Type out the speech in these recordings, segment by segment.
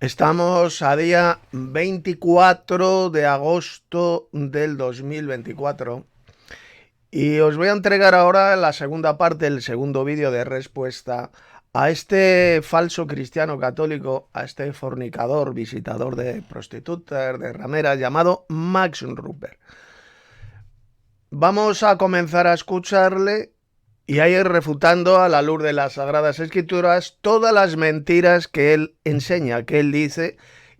Estamos a día 24 de agosto del 2024 y os voy a entregar ahora la segunda parte, el segundo vídeo de respuesta a este falso cristiano católico, a este fornicador, visitador de prostitutas, de rameras, llamado Max Rupert. Vamos a comenzar a escucharle y a ir refutando a la luz de las Sagradas Escrituras todas las mentiras que él enseña, que él dice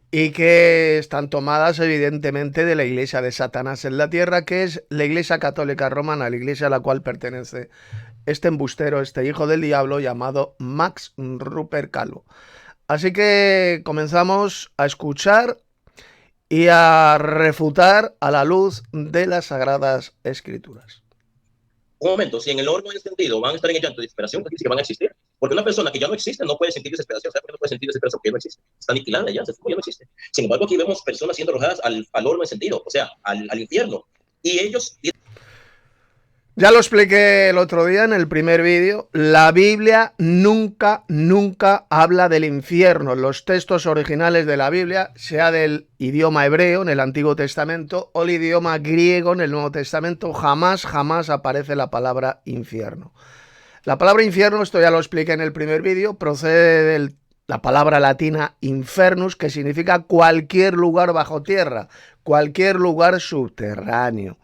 y que están tomadas evidentemente de la iglesia de Satanás en la tierra, que es la iglesia católica romana, la iglesia a la cual pertenece este embustero, este hijo del diablo llamado Max Rupert Calvo. Así que comenzamos a escuchar y a refutar a la luz de las Sagradas Escrituras. Un momento, si en el horno encendido van a estar en el llanto de desesperación, pues dice que van a existir. Porque una persona que ya no existe no puede sentir desesperación. ¿Sabe por qué no puede sentir desesperación? Porque no existe. Está aniquilada ya, ya no existe. Sin embargo, aquí vemos personas siendo arrojadas al horno encendido, o sea, al infierno. Y ellos... Ya lo expliqué el otro día en el primer vídeo, la Biblia nunca habla del infierno. Los textos originales de la Biblia, sea del idioma hebreo en el Antiguo Testamento o el idioma griego en el Nuevo Testamento, jamás aparece la palabra infierno. La palabra infierno, esto ya lo expliqué en el primer vídeo, procede de la palabra latina infernus, que significa cualquier lugar bajo tierra, cualquier lugar subterráneo.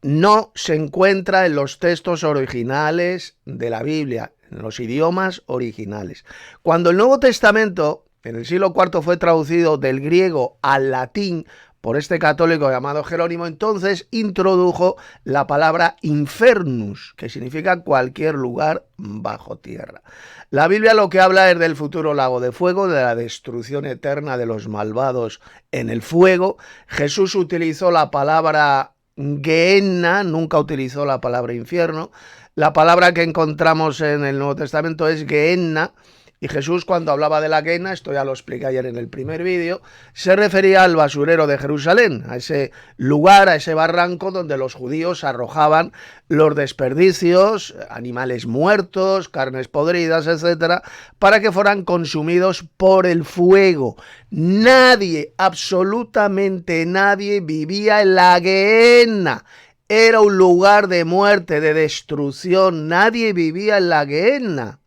No se encuentra en los textos originales de la Biblia, en los idiomas originales. Cuando el Nuevo Testamento, en el siglo IV, fue traducido del griego al latín por este católico llamado Jerónimo, entonces introdujo la palabra infernus, que significa cualquier lugar bajo tierra. La Biblia lo que habla es del futuro lago de fuego, de la destrucción eterna de los malvados en el fuego. Jesús utilizó la palabra Gehenna, nunca utilizó la palabra infierno. La palabra que encontramos en el Nuevo Testamento es Gehenna, y Jesús, cuando hablaba de la Gehenna, esto ya lo expliqué ayer en el primer vídeo, se refería al basurero de Jerusalén, a ese lugar, a ese barranco donde los judíos arrojaban los desperdicios, animales muertos, carnes podridas, etcétera, para que fueran consumidos por el fuego. Nadie, absolutamente nadie, vivía en la Gehenna. Era un lugar de muerte, de destrucción. Nadie vivía en la Gehenna,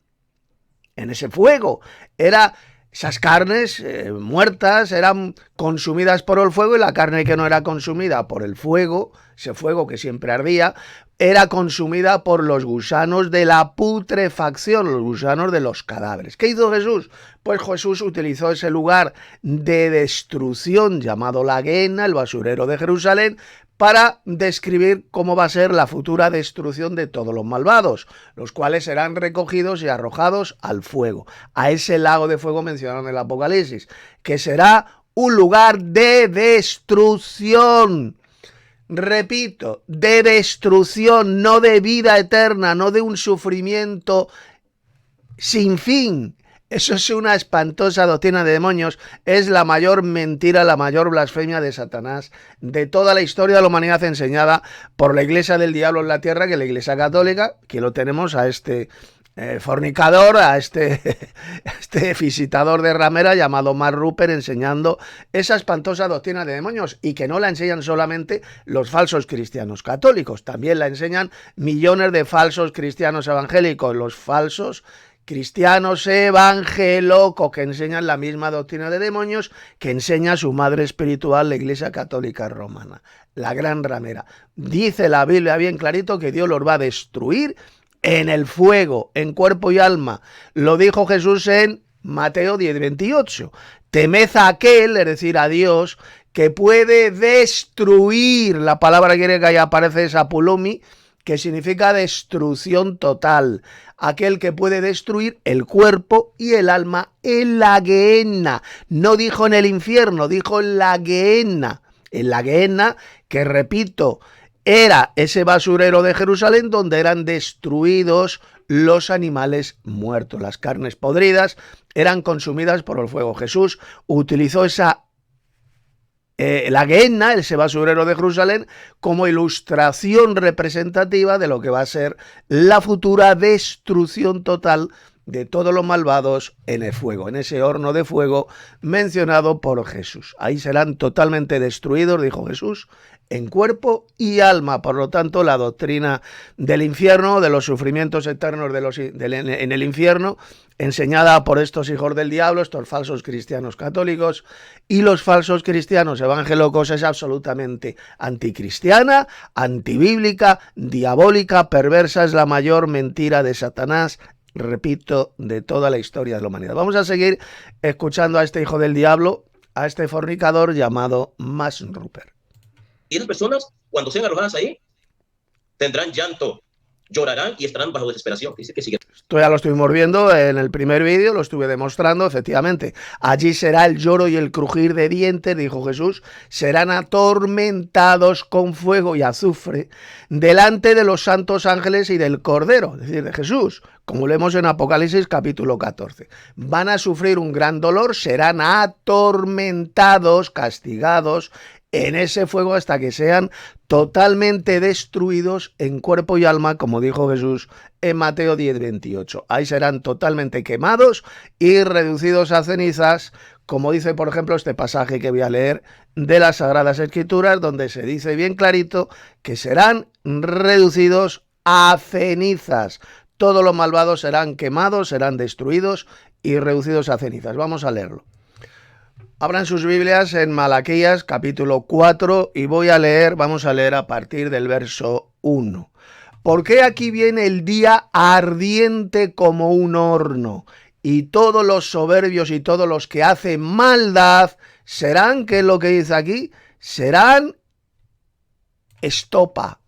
en ese fuego. Esas carnes muertas eran consumidas por el fuego, y la carne que no era consumida por el fuego, ese fuego que siempre ardía, era consumida por los gusanos de la putrefacción, los gusanos de los cadáveres. ¿Qué hizo Jesús? Pues Jesús utilizó ese lugar de destrucción llamado la Gehenna, el basurero de Jerusalén, para describir cómo va a ser la futura destrucción de todos los malvados, los cuales serán recogidos y arrojados al fuego, a ese lago de fuego mencionado en el Apocalipsis, que será un lugar de destrucción. Repito, de destrucción, no de vida eterna, no de un sufrimiento sin fin. Eso es una espantosa doctrina de demonios, es la mayor mentira, la mayor blasfemia de Satanás de toda la historia de la humanidad, enseñada por la iglesia del diablo en la tierra, que es la iglesia católica. Aquí lo tenemos a este fornicador, a este visitador de ramera llamado Max Rupert, enseñando esa espantosa doctrina de demonios, y que no la enseñan solamente los falsos cristianos católicos, también la enseñan millones de falsos cristianos evangélicos, los falsos cristianos evangélicos, que enseñan la misma doctrina de demonios que enseña su madre espiritual, la Iglesia Católica Romana, la gran ramera. Dice la Biblia bien clarito que Dios los va a destruir en el fuego, en cuerpo y alma. Lo dijo Jesús en Mateo 10:28. Temed a aquel, es decir, a Dios, que puede destruir. La palabra griega ya aparece, es apulomi, que significa destrucción total. Aquel que puede destruir el cuerpo y el alma en la Gehenna. No dijo en el infierno, dijo en la Gehenna. En la Gehenna, que repito, era ese basurero de Jerusalén donde eran destruidos los animales muertos. Las carnes podridas eran consumidas por el fuego. Jesús utilizó la Gehenna, ese basurero de Jerusalén, como ilustración representativa de lo que va a ser la futura destrucción total de todos los malvados en el fuego, en ese horno de fuego mencionado por Jesús. Ahí serán totalmente destruidos, dijo Jesús, en cuerpo y alma. Por lo tanto, la doctrina del infierno, de los sufrimientos eternos en el infierno, enseñada por estos hijos del diablo, estos falsos cristianos católicos y los falsos cristianos evangélicos, es absolutamente anticristiana, antibíblica, diabólica, perversa, es la mayor mentira de Satanás, repito, de toda la historia de la humanidad. Vamos a seguir escuchando a este hijo del diablo, a este fornicador llamado Max Rupert. Y esas personas, cuando sean arrojadas ahí, tendrán llanto, llorarán y estarán bajo desesperación. Dice que sigue. Esto ya lo estuvimos viendo en el primer vídeo, lo estuve demostrando, efectivamente. Allí será el lloro y el crujir de dientes, dijo Jesús, serán atormentados con fuego y azufre delante de los santos ángeles y del Cordero, es decir, de Jesús, como leemos en Apocalipsis capítulo 14. Van a sufrir un gran dolor, serán atormentados, castigados en ese fuego hasta que sean totalmente destruidos en cuerpo y alma, como dijo Jesús en Mateo 10:28. Ahí serán totalmente quemados y reducidos a cenizas, como dice, por ejemplo, este pasaje que voy a leer de las Sagradas Escrituras, donde se dice bien clarito que serán reducidos a cenizas. Todos los malvados serán quemados, serán destruidos y reducidos a cenizas. Vamos a leerlo. Abran sus Biblias en Malaquías capítulo 4 y vamos a leer a partir del verso 1. Porque aquí viene el día ardiente como un horno, y todos los soberbios y todos los que hacen maldad serán, ¿qué es lo que dice aquí? Serán estopa,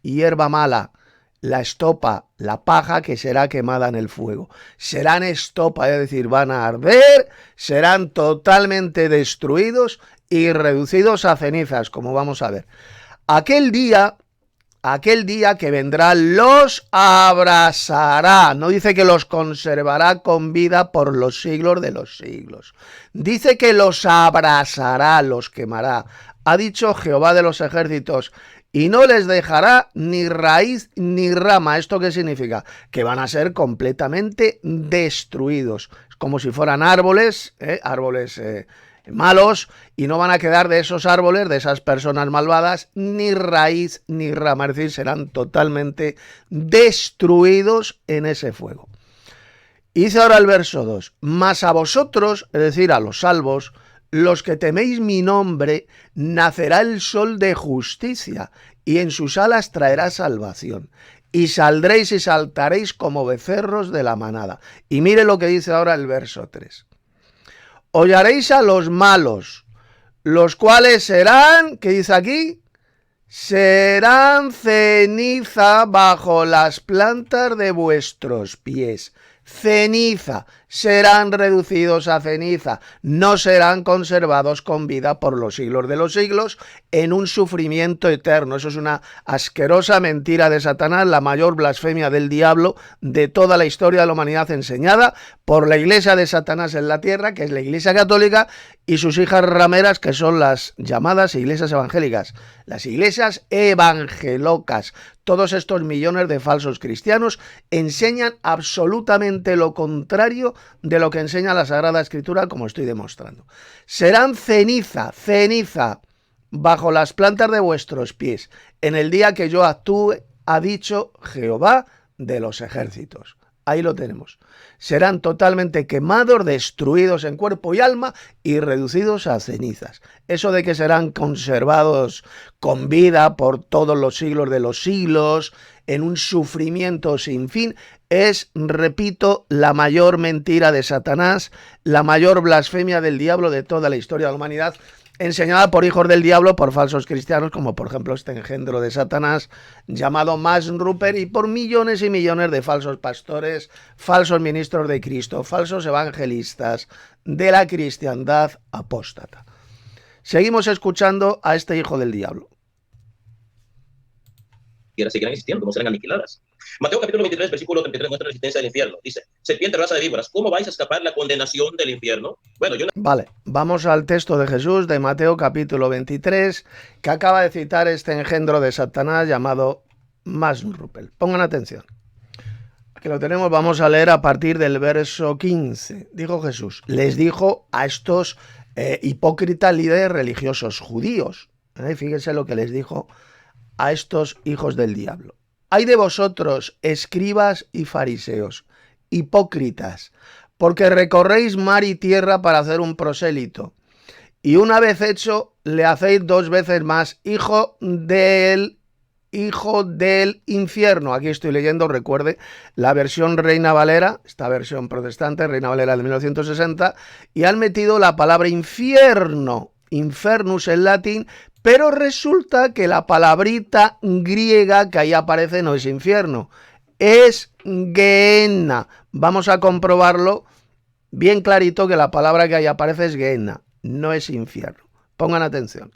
hierba mala. La estopa, la paja que será quemada en el fuego. Serán estopa, es decir, van a arder, serán totalmente destruidos y reducidos a cenizas, como vamos a ver. Aquel día que vendrá los abrazará. No dice que los conservará con vida por los siglos de los siglos. Dice que los abrazará, los quemará. Ha dicho Jehová de los ejércitos, y no les dejará ni raíz ni rama. ¿Esto qué significa? Que van a ser completamente destruidos. Es como si fueran árboles, malos, y no van a quedar de esos árboles, de esas personas malvadas, ni raíz ni rama. Es decir, serán totalmente destruidos en ese fuego. Y dice ahora el verso 2. Mas a vosotros, es decir, a los salvos, los que teméis mi nombre, nacerá el sol de justicia, y en sus alas traerá salvación. Y saldréis y saltaréis como becerros de la manada. Y mire lo que dice ahora el verso 3. Hollaréis a los malos, los cuales serán, ¿qué dice aquí? Serán ceniza bajo las plantas de vuestros pies. Ceniza, serán reducidos a ceniza, no serán conservados con vida por los siglos de los siglos en un sufrimiento eterno. Eso es una asquerosa mentira de Satanás, la mayor blasfemia del diablo de toda la historia de la humanidad, enseñada por la iglesia de Satanás en la tierra, que es la Iglesia Católica, y sus hijas rameras, que son las llamadas iglesias evangélicas, las iglesias evangelocas. Todos estos millones de falsos cristianos enseñan absolutamente lo contrario de lo que enseña la Sagrada Escritura, como estoy demostrando. Serán ceniza, ceniza, bajo las plantas de vuestros pies, en el día que yo actúe, ha dicho Jehová de los ejércitos. Ahí lo tenemos. Serán totalmente quemados, destruidos en cuerpo y alma y reducidos a cenizas. Eso de que serán conservados con vida por todos los siglos de los siglos, en un sufrimiento sin fin, es, repito, la mayor mentira de Satanás, la mayor blasfemia del diablo de toda la historia de la humanidad, enseñada por hijos del diablo, por falsos cristianos, como por ejemplo este engendro de Satanás llamado Max Rupert, y por millones y millones de falsos pastores, falsos ministros de Cristo, falsos evangelistas de la cristiandad apóstata. Seguimos escuchando a este hijo del diablo. Y ahora seguirán existiendo, no serán aniquiladas. Mateo capítulo 23, versículo 33 muestra la existencia del infierno. Dice, serpiente, raza de víboras, ¿cómo vais a escapar la condenación del infierno? Bueno, Vale, vamos al texto de Jesús de Mateo capítulo 23, que acaba de citar este engendro de Satanás llamado Max Rupert. Pongan atención. Que lo tenemos, vamos a leer a partir del verso 15. Dijo Jesús, les dijo a estos hipócritas líderes religiosos judíos. Fíjense lo que les dijo a estos hijos del diablo. Hay de vosotros, escribas y fariseos, hipócritas, porque recorréis mar y tierra para hacer un prosélito, y una vez hecho, le hacéis 2 veces más hijo del infierno. Aquí estoy leyendo, recuerde, la versión Reina Valera, esta versión protestante, Reina Valera de 1960, y han metido la palabra infierno, infernus en latín, pero resulta que la palabrita griega que ahí aparece no es infierno, es Gehenna. Vamos a comprobarlo bien clarito, que la palabra que ahí aparece es Gehenna, no es infierno. Pongan atención.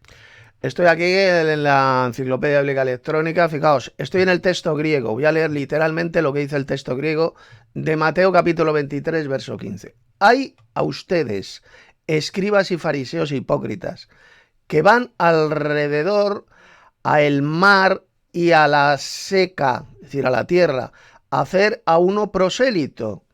Estoy aquí en la Enciclopedia Bíblica Electrónica. Fijaos, estoy en el texto griego. Voy a leer literalmente lo que dice el texto griego de Mateo capítulo 23, verso 15. Hay a ustedes, escribas y fariseos hipócritas, que van alrededor a el mar y a la seca, es decir, a la tierra, a hacer a uno prosélito.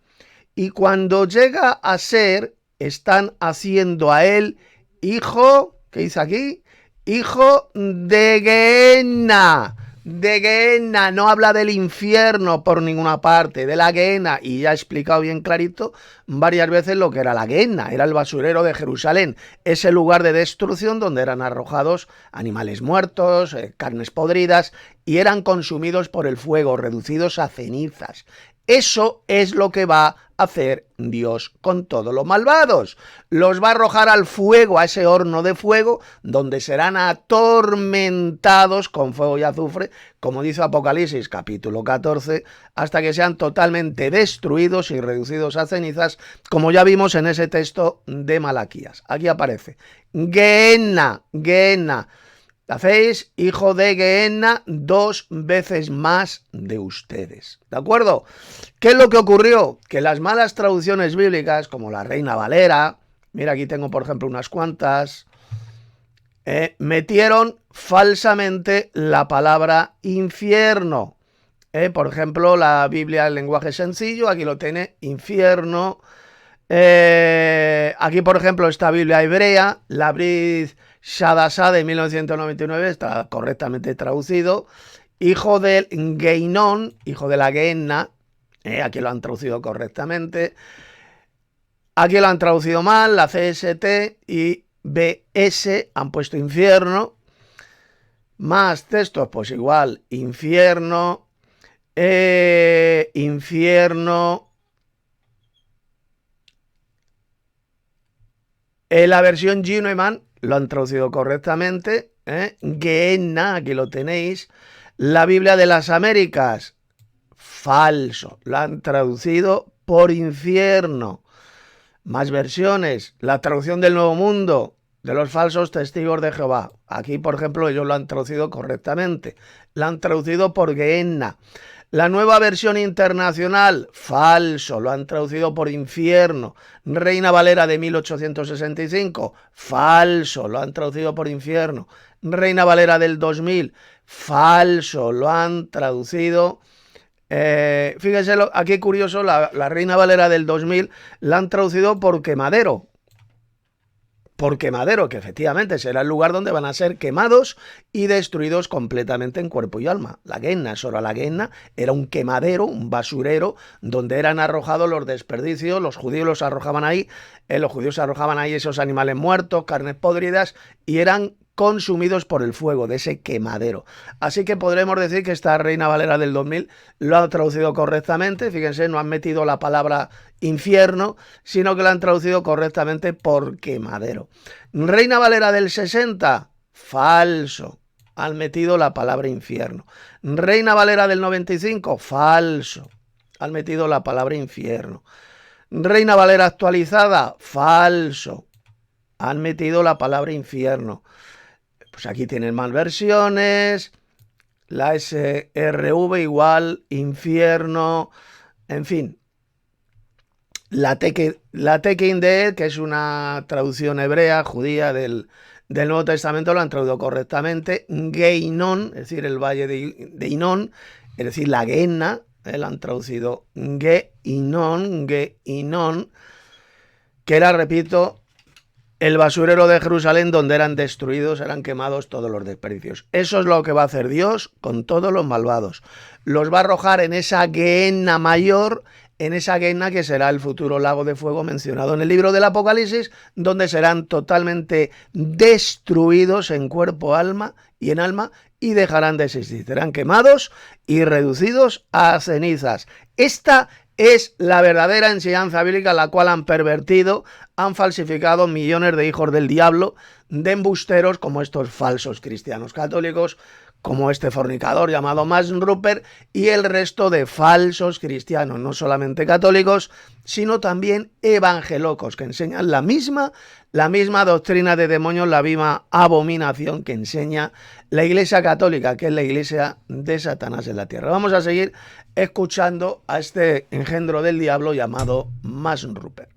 Y cuando llega a ser, están haciendo a él hijo, ¿qué dice aquí? Hijo de Gehenna. De Gehenna, no habla del infierno por ninguna parte, de la Gehenna, y ya he explicado bien clarito varias veces lo que era la Gehenna. Era el basurero de Jerusalén, ese lugar de destrucción donde eran arrojados animales muertos, carnes podridas, y eran consumidos por el fuego, reducidos a cenizas. Eso es lo que va a hacer Dios con todos los malvados. Los va a arrojar al fuego, a ese horno de fuego, donde serán atormentados con fuego y azufre, como dice Apocalipsis capítulo 14, hasta que sean totalmente destruidos y reducidos a cenizas, como ya vimos en ese texto de Malaquías. Aquí aparece Gehenna, Gehenna. Hacéis hijo de Gehenna 2 veces más de ustedes. ¿De acuerdo? ¿Qué es lo que ocurrió? Que las malas traducciones bíblicas, como la Reina Valera, mira, aquí tengo por ejemplo unas cuantas, metieron falsamente la palabra infierno. Por ejemplo, la Biblia en lenguaje sencillo, aquí lo tiene, infierno. Aquí, por ejemplo, esta Biblia hebrea, la Brit Shadasha de 1999, está correctamente traducido. Hijo del Geinon, hijo de la Gehenna, aquí lo han traducido correctamente. Aquí lo han traducido mal, la CST y BS han puesto infierno. Más textos, pues igual, infierno, infierno. En la versión Ginoeman lo han traducido correctamente. Gehenna, aquí lo tenéis. La Biblia de las Américas, falso. Lo han traducido por infierno. Más versiones. La traducción del Nuevo Mundo, de los falsos testigos de Jehová. Aquí, por ejemplo, ellos lo han traducido correctamente. Lo han traducido por Gehenna. La nueva versión internacional, falso, lo han traducido por infierno. Reina Valera de 1865, falso, lo han traducido por infierno. Reina Valera del 2000, falso, lo han traducido. Fíjense, aquí curioso, la Reina Valera del 2000 la han traducido por quemadero. Por quemadero, que efectivamente será el lugar donde van a ser quemados y destruidos completamente en cuerpo y alma. La Gehenna, Sora la Gehenna, era un quemadero, un basurero, donde eran arrojados los desperdicios, los judíos los arrojaban ahí, esos animales muertos, carnes podridas, y eran consumidos por el fuego de ese quemadero. Así que podremos decir que esta Reina Valera del 2000 lo ha traducido correctamente. Fíjense, no han metido la palabra infierno, sino que la han traducido correctamente por quemadero. Reina Valera del 60, falso. Han metido la palabra infierno. Reina Valera del 95, falso. Han metido la palabra infierno. Reina Valera actualizada, falso. Han metido la palabra infierno. Pues aquí tienen más versiones, la SRV igual, infierno, en fin. La Tekindeet, que es una traducción hebrea, judía del Nuevo Testamento, lo han traducido correctamente. Geinon, es decir, el valle de Inon, es decir, la Gehenna, la han traducido Geinon, que era, repito, el basurero de Jerusalén donde eran destruidos, eran quemados todos los desperdicios. Eso es lo que va a hacer Dios con todos los malvados. Los va a arrojar en esa Gehenna mayor, en esa Gehenna que será el futuro lago de fuego mencionado en el libro del Apocalipsis, donde serán totalmente destruidos en cuerpo, alma y en alma, y dejarán de existir. Serán quemados y reducidos a cenizas. Esta es la verdadera enseñanza bíblica, la cual han pervertido, han falsificado millones de hijos del diablo, de embusteros como estos falsos cristianos católicos, como este fornicador llamado Max Rupert y el resto de falsos cristianos, no solamente católicos, sino también evangelocos, que enseñan la misma doctrina de demonios, la misma abominación que enseña la Iglesia Católica, que es la Iglesia de Satanás en la tierra. Vamos a seguir escuchando a este engendro del diablo llamado Max Rupert.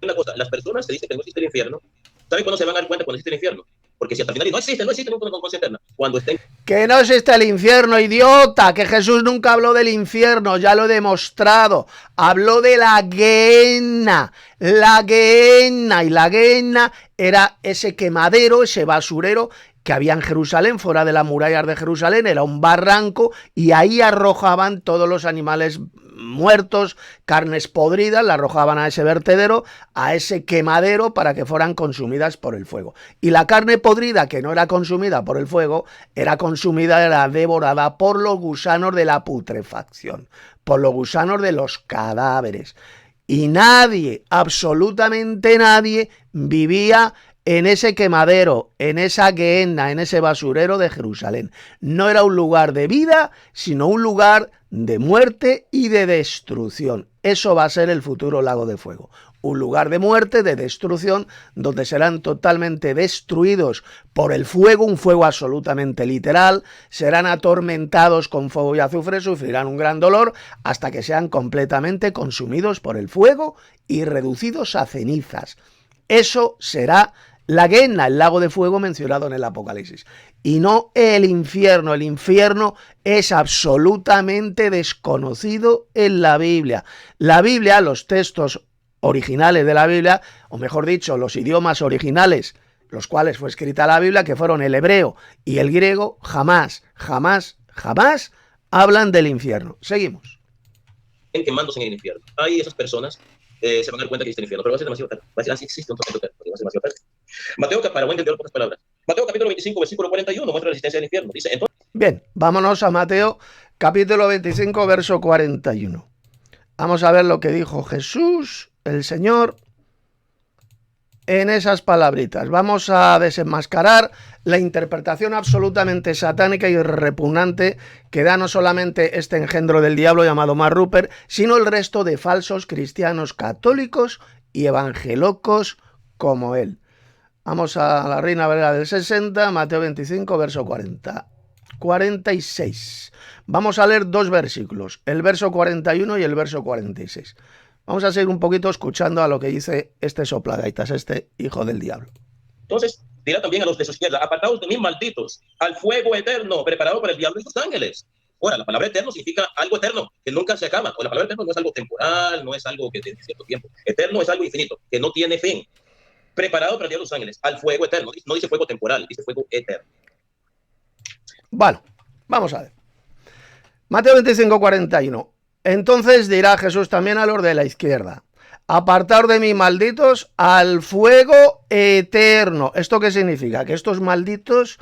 Una cosa, las personas que dicen que no existe el infierno, ¿saben cuándo se van a dar cuenta cuando existe el infierno? Porque si hasta el final no existe nunca una conciencia eterna. Cuando estén... Que no existe el infierno, idiota, que Jesús nunca habló del infierno, ya lo he demostrado. Habló de la Gehenna, y la Gehenna era ese quemadero, ese basurero que había en Jerusalén, fuera de las murallas de Jerusalén, era un barranco y ahí arrojaban todos los animales muertos, carnes podridas, la arrojaban a ese vertedero, a ese quemadero para que fueran consumidas por el fuego. Y la carne podrida que no era consumida por el fuego, era devorada por los gusanos de la putrefacción, por los gusanos de los cadáveres. Y nadie, absolutamente nadie, vivía en ese quemadero, en esa Gehenna, en ese basurero de Jerusalén. No era un lugar de vida, sino un lugar de muerte y de destrucción. Eso va a ser el futuro lago de fuego. Un lugar de muerte, de destrucción, donde serán totalmente destruidos por el fuego, un fuego absolutamente literal, serán atormentados con fuego y azufre, sufrirán un gran dolor, hasta que sean completamente consumidos por el fuego y reducidos a cenizas. Eso será la Gehenna, el lago de fuego mencionado en el Apocalipsis, y no el infierno. El infierno es absolutamente desconocido en la Biblia. La Biblia, los textos originales de la Biblia, o mejor dicho, los idiomas originales, los cuales fue escrita la Biblia, que fueron el hebreo y el griego, jamás hablan del infierno. Seguimos. Quemándose en el infierno. Hay esas personas se van a dar cuenta que existe el infierno, pero va a ser demasiado tarde. Va a decir, sí existe un tormento eterno, va a ser demasiado tarde. Mateo, para buen entender pocas palabras. Mateo capítulo 25, versículo 41, muestra la existencia del infierno. Dice, entonces... Bien, vámonos a Mateo capítulo 25, verso 41. Vamos a ver lo que dijo Jesús, el Señor, en esas palabritas. Vamos a desenmascarar la interpretación absolutamente satánica y repugnante que da no solamente este engendro del diablo llamado Max Rupert, sino el resto de falsos cristianos católicos y evangelocos como él. Vamos a la Reina Valera del 60, Mateo 25, verso 46. Vamos a leer dos versículos, el verso 41 y el verso 46. Vamos a seguir un poquito escuchando a lo que dice este soplagaitas, este hijo del diablo. Entonces dirá también a los de su izquierda, apartaos de mí, malditos, al fuego eterno preparado para el diablo y sus ángeles. Ahora, la palabra eterno significa algo eterno, que nunca se acaba. O la palabra eterno no es algo temporal, no es algo que tiene cierto tiempo. Eterno es algo infinito, que no tiene fin. Preparado para el diablo y los ángeles, al fuego eterno. No dice fuego temporal, dice fuego eterno. Bueno, vamos a ver. Mateo 25, 41. Entonces dirá Jesús también a los de la izquierda, apartaos de mí, malditos, al fuego eterno. ¿Esto qué significa? Que estos malditos,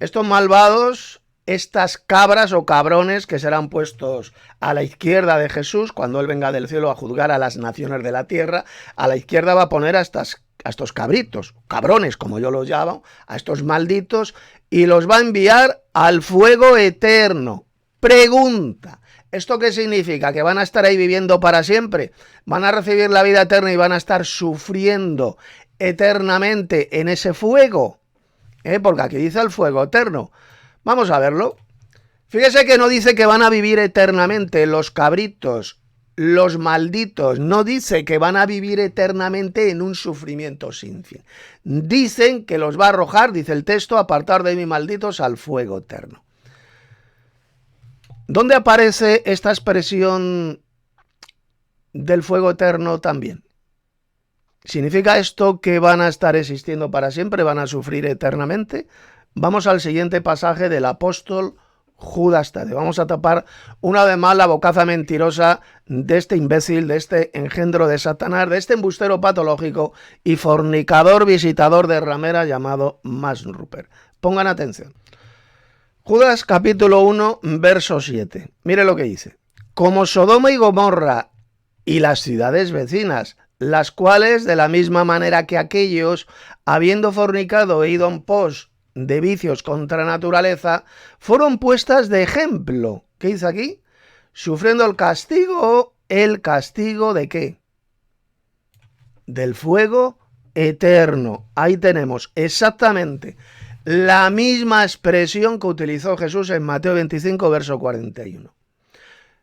estos malvados, estas cabras o cabrones que serán puestos a la izquierda de Jesús cuando Él venga del cielo a juzgar a las naciones de la tierra, a la izquierda va a poner a estos cabritos, cabrones como yo los llamo, a estos malditos, y los va a enviar al fuego eterno. Pregunta, ¿esto qué significa? ¿Que van a estar ahí viviendo para siempre? ¿Van a recibir la vida eterna y van a estar sufriendo eternamente en ese fuego? Porque aquí dice el fuego eterno. Vamos a verlo. Fíjese que no dice que van a vivir eternamente los cabritos, los malditos. No dice que van a vivir eternamente en un sufrimiento sin fin. Dicen que los va a arrojar, dice el texto, apartar de mí, malditos, al fuego eterno. ¿Dónde aparece esta expresión del fuego eterno también? ¿Significa esto que van a estar existiendo para siempre, van a sufrir eternamente? Vamos al siguiente pasaje del apóstol Judas Tadeo. Vamos a tapar una vez más la bocaza mentirosa de este imbécil, de este engendro de Satanás, de este embustero patológico y fornicador visitador de ramera llamado Max Rupert. Pongan atención. Judas capítulo 1, verso 7. Mire lo que dice. Como Sodoma y Gomorra y las ciudades vecinas, las cuales, de la misma manera que aquellos, habiendo fornicado e ido en pos de vicios contra naturaleza, fueron puestas de ejemplo. ¿Qué dice aquí? Sufriendo el castigo ¿de qué? Del fuego eterno. Ahí tenemos exactamente la misma expresión que utilizó Jesús en Mateo 25, verso 41.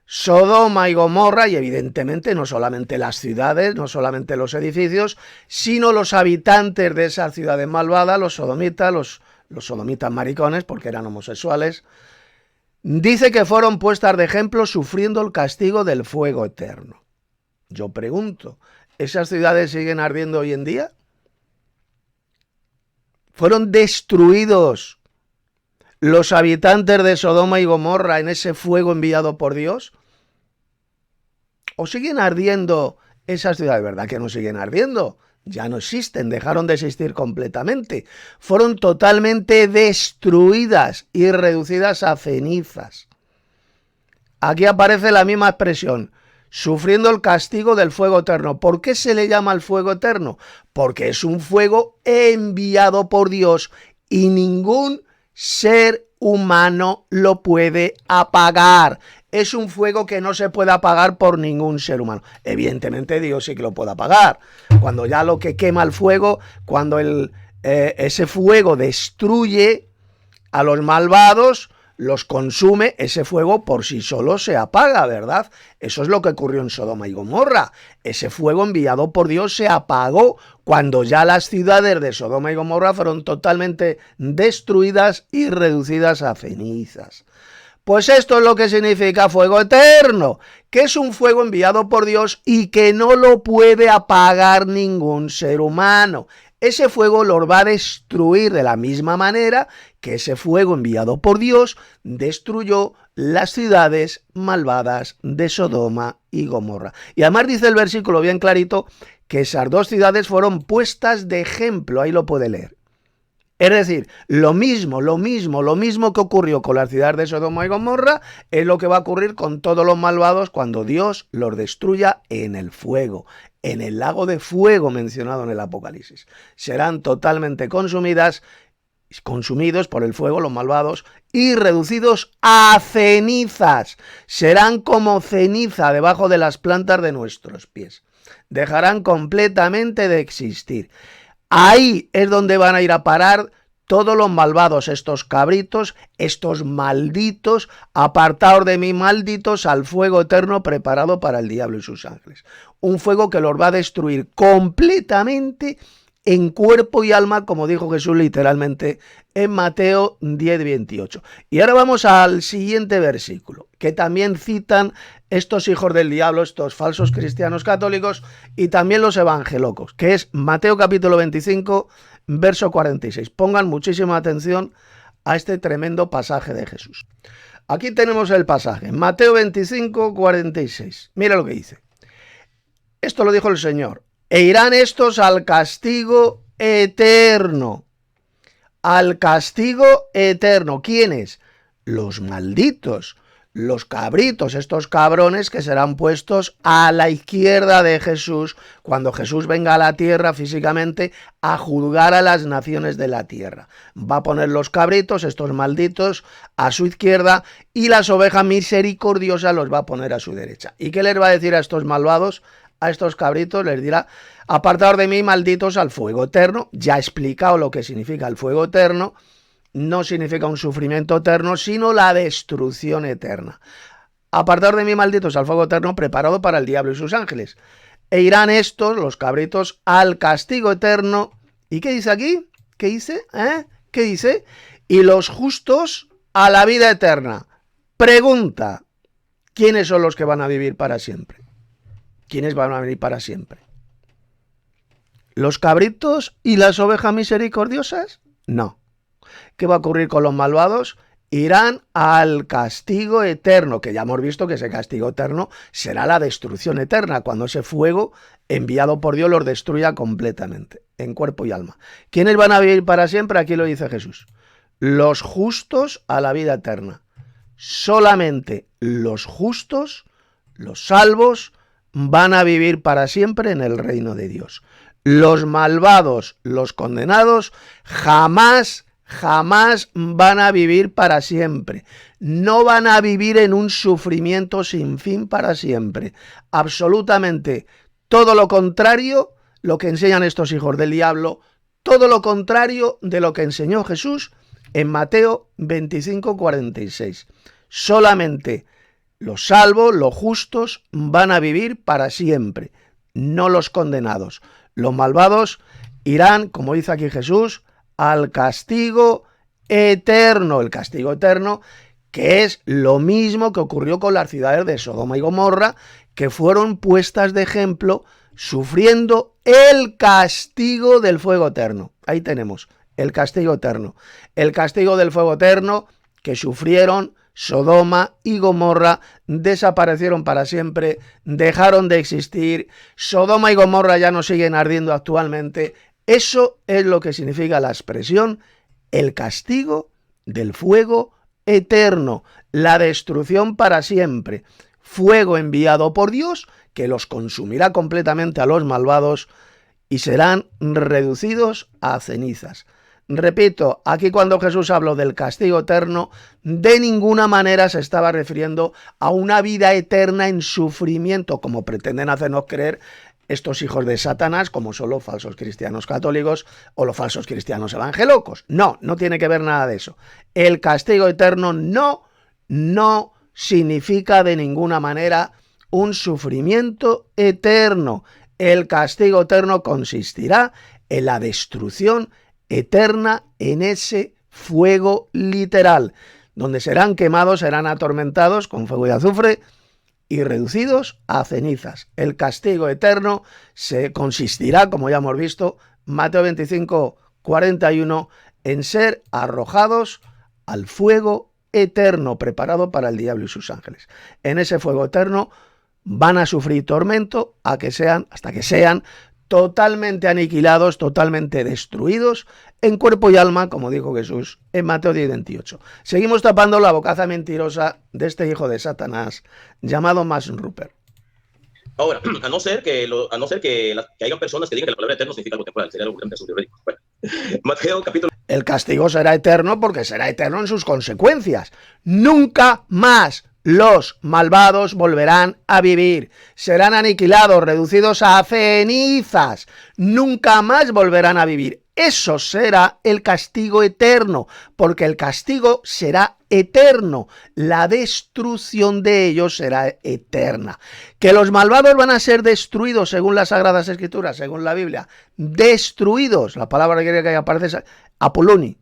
Sodoma y Gomorra, y evidentemente no solamente las ciudades, no solamente los edificios, sino los habitantes de esas ciudades malvadas, los sodomitas, los sodomitas maricones, porque eran homosexuales, dice que fueron puestas de ejemplo sufriendo el castigo del fuego eterno. Yo pregunto, ¿esas ciudades siguen ardiendo hoy en día? ¿Fueron destruidos los habitantes de Sodoma y Gomorra en ese fuego enviado por Dios? ¿O siguen ardiendo esas ciudades? ¿Verdad que no siguen ardiendo? Ya no existen, dejaron de existir completamente. Fueron totalmente destruidas y reducidas a cenizas. Aquí aparece la misma expresión, sufriendo el castigo del fuego eterno. ¿Por qué se le llama el fuego eterno? Porque es un fuego enviado por Dios y ningún ser humano lo puede apagar. Es un fuego que no se puede apagar por ningún ser humano. Evidentemente Dios sí que lo puede apagar. Cuando ya lo que quema el fuego, cuando ese fuego destruye a los malvados, los consume, ese fuego por sí solo se apaga, ¿verdad? Eso es lo que ocurrió en Sodoma y Gomorra. Ese fuego enviado por Dios se apagó cuando ya las ciudades de Sodoma y Gomorra fueron totalmente destruidas y reducidas a cenizas. Pues esto es lo que significa fuego eterno, que es un fuego enviado por Dios y que no lo puede apagar ningún ser humano. Ese fuego los va a destruir de la misma manera que ese fuego enviado por Dios destruyó las ciudades malvadas de Sodoma y Gomorra. Y además dice el versículo bien clarito que esas dos ciudades fueron puestas de ejemplo, ahí lo puede leer. Es decir, lo mismo que ocurrió con las ciudades de Sodoma y Gomorra es lo que va a ocurrir con todos los malvados cuando Dios los destruya en el fuego, en el lago de fuego mencionado en el Apocalipsis. Serán totalmente consumidos por el fuego los malvados y reducidos a cenizas. Serán como ceniza debajo de las plantas de nuestros pies. Dejarán completamente de existir. Ahí es donde van a ir a parar todos los malvados, estos cabritos, estos malditos, apartados de mí, malditos, al fuego eterno preparado para el diablo y sus ángeles. Un fuego que los va a destruir completamente en cuerpo y alma, como dijo Jesús literalmente en Mateo 10:28. Y ahora vamos al siguiente versículo, que también citan estos hijos del diablo, estos falsos cristianos católicos y también los evangelocos, que es Mateo capítulo 25, verso 46. Pongan muchísima atención a este tremendo pasaje de Jesús. Aquí tenemos el pasaje, Mateo 25, 46. Mira lo que dice. Esto lo dijo el Señor. E irán estos al castigo eterno. Al castigo eterno. ¿Quiénes? Los malditos, los cabritos, estos cabrones que serán puestos a la izquierda de Jesús cuando Jesús venga a la tierra físicamente a juzgar a las naciones de la tierra. Va a poner los cabritos, estos malditos, a su izquierda y las ovejas misericordiosas los va a poner a su derecha. ¿Y qué les va a decir a estos malvados? A estos cabritos les dirá, apartaos de mí, malditos, al fuego eterno. Ya he explicado lo que significa el fuego eterno. No significa un sufrimiento eterno, sino la destrucción eterna. Apartaos de mí, malditos, al fuego eterno preparado para el diablo y sus ángeles. E irán estos, los cabritos, al castigo eterno. ¿Y qué dice aquí? ¿Qué dice? ¿Qué dice? Y los justos a la vida eterna, Pregunta, ¿quiénes son los que van a vivir para siempre? ¿Quiénes van a vivir para siempre? ¿Los cabritos y las ovejas misericordiosas? No. ¿Qué va a ocurrir con los malvados? Irán al castigo eterno, que ya hemos visto que ese castigo eterno será la destrucción eterna, cuando ese fuego enviado por Dios los destruya completamente, en cuerpo y alma. ¿Quiénes van a vivir para siempre? Aquí lo dice Jesús. Los justos a la vida eterna. Solamente los justos, los salvos, van a vivir para siempre en el reino de Dios. Los malvados, los condenados, jamás van a vivir para siempre. No van a vivir en un sufrimiento sin fin para siempre. Absolutamente todo lo contrario, lo que enseñan estos hijos del diablo, todo lo contrario de lo que enseñó Jesús en Mateo 25:46. Solamente los salvos, los justos, van a vivir para siempre, no los condenados. Los malvados irán, como dice aquí Jesús, al castigo eterno. El castigo eterno, que es lo mismo que ocurrió con las ciudades de Sodoma y Gomorra, que fueron puestas de ejemplo sufriendo el castigo del fuego eterno. Ahí tenemos el castigo eterno. El castigo del fuego eterno que sufrieron Sodoma y Gomorra, desaparecieron para siempre, dejaron de existir. Sodoma y Gomorra ya no siguen ardiendo actualmente. Eso es lo que significa la expresión el castigo del fuego eterno, la destrucción para siempre. Fuego enviado por Dios que los consumirá completamente a los malvados y serán reducidos a cenizas. Repito, aquí cuando Jesús habló del castigo eterno, de ninguna manera se estaba refiriendo a una vida eterna en sufrimiento, como pretenden hacernos creer estos hijos de Satanás, como son los falsos cristianos católicos o los falsos cristianos evangélicos. No, no tiene que ver nada de eso. El castigo eterno no significa de ninguna manera un sufrimiento eterno. El castigo eterno consistirá en la destrucción eterna en ese fuego literal, donde serán quemados, serán atormentados con fuego y azufre y reducidos a cenizas. El castigo eterno se consistirá, como ya hemos visto, Mateo 25:41, en ser arrojados al fuego eterno preparado para el diablo y sus ángeles. En ese fuego eterno van a sufrir tormento hasta que sean totalmente aniquilados, totalmente destruidos en cuerpo y alma, como dijo Jesús en Mateo 10:28. Seguimos tapando la bocaza mentirosa de este hijo de Satanás llamado Max Rupert. Ahora, a no ser que hayan personas que digan que la palabra eterno significa algo temporal, sería algo que bueno. Mateo capítulo. El castigo será eterno porque será eterno en sus consecuencias. Nunca más los malvados volverán a vivir, serán aniquilados, reducidos a cenizas, nunca más volverán a vivir. Eso será el castigo eterno, porque el castigo será eterno, la destrucción de ellos será eterna. Que los malvados van a ser destruidos según las Sagradas Escrituras, según la Biblia, destruidos, la palabra griega que aparece es apoloni.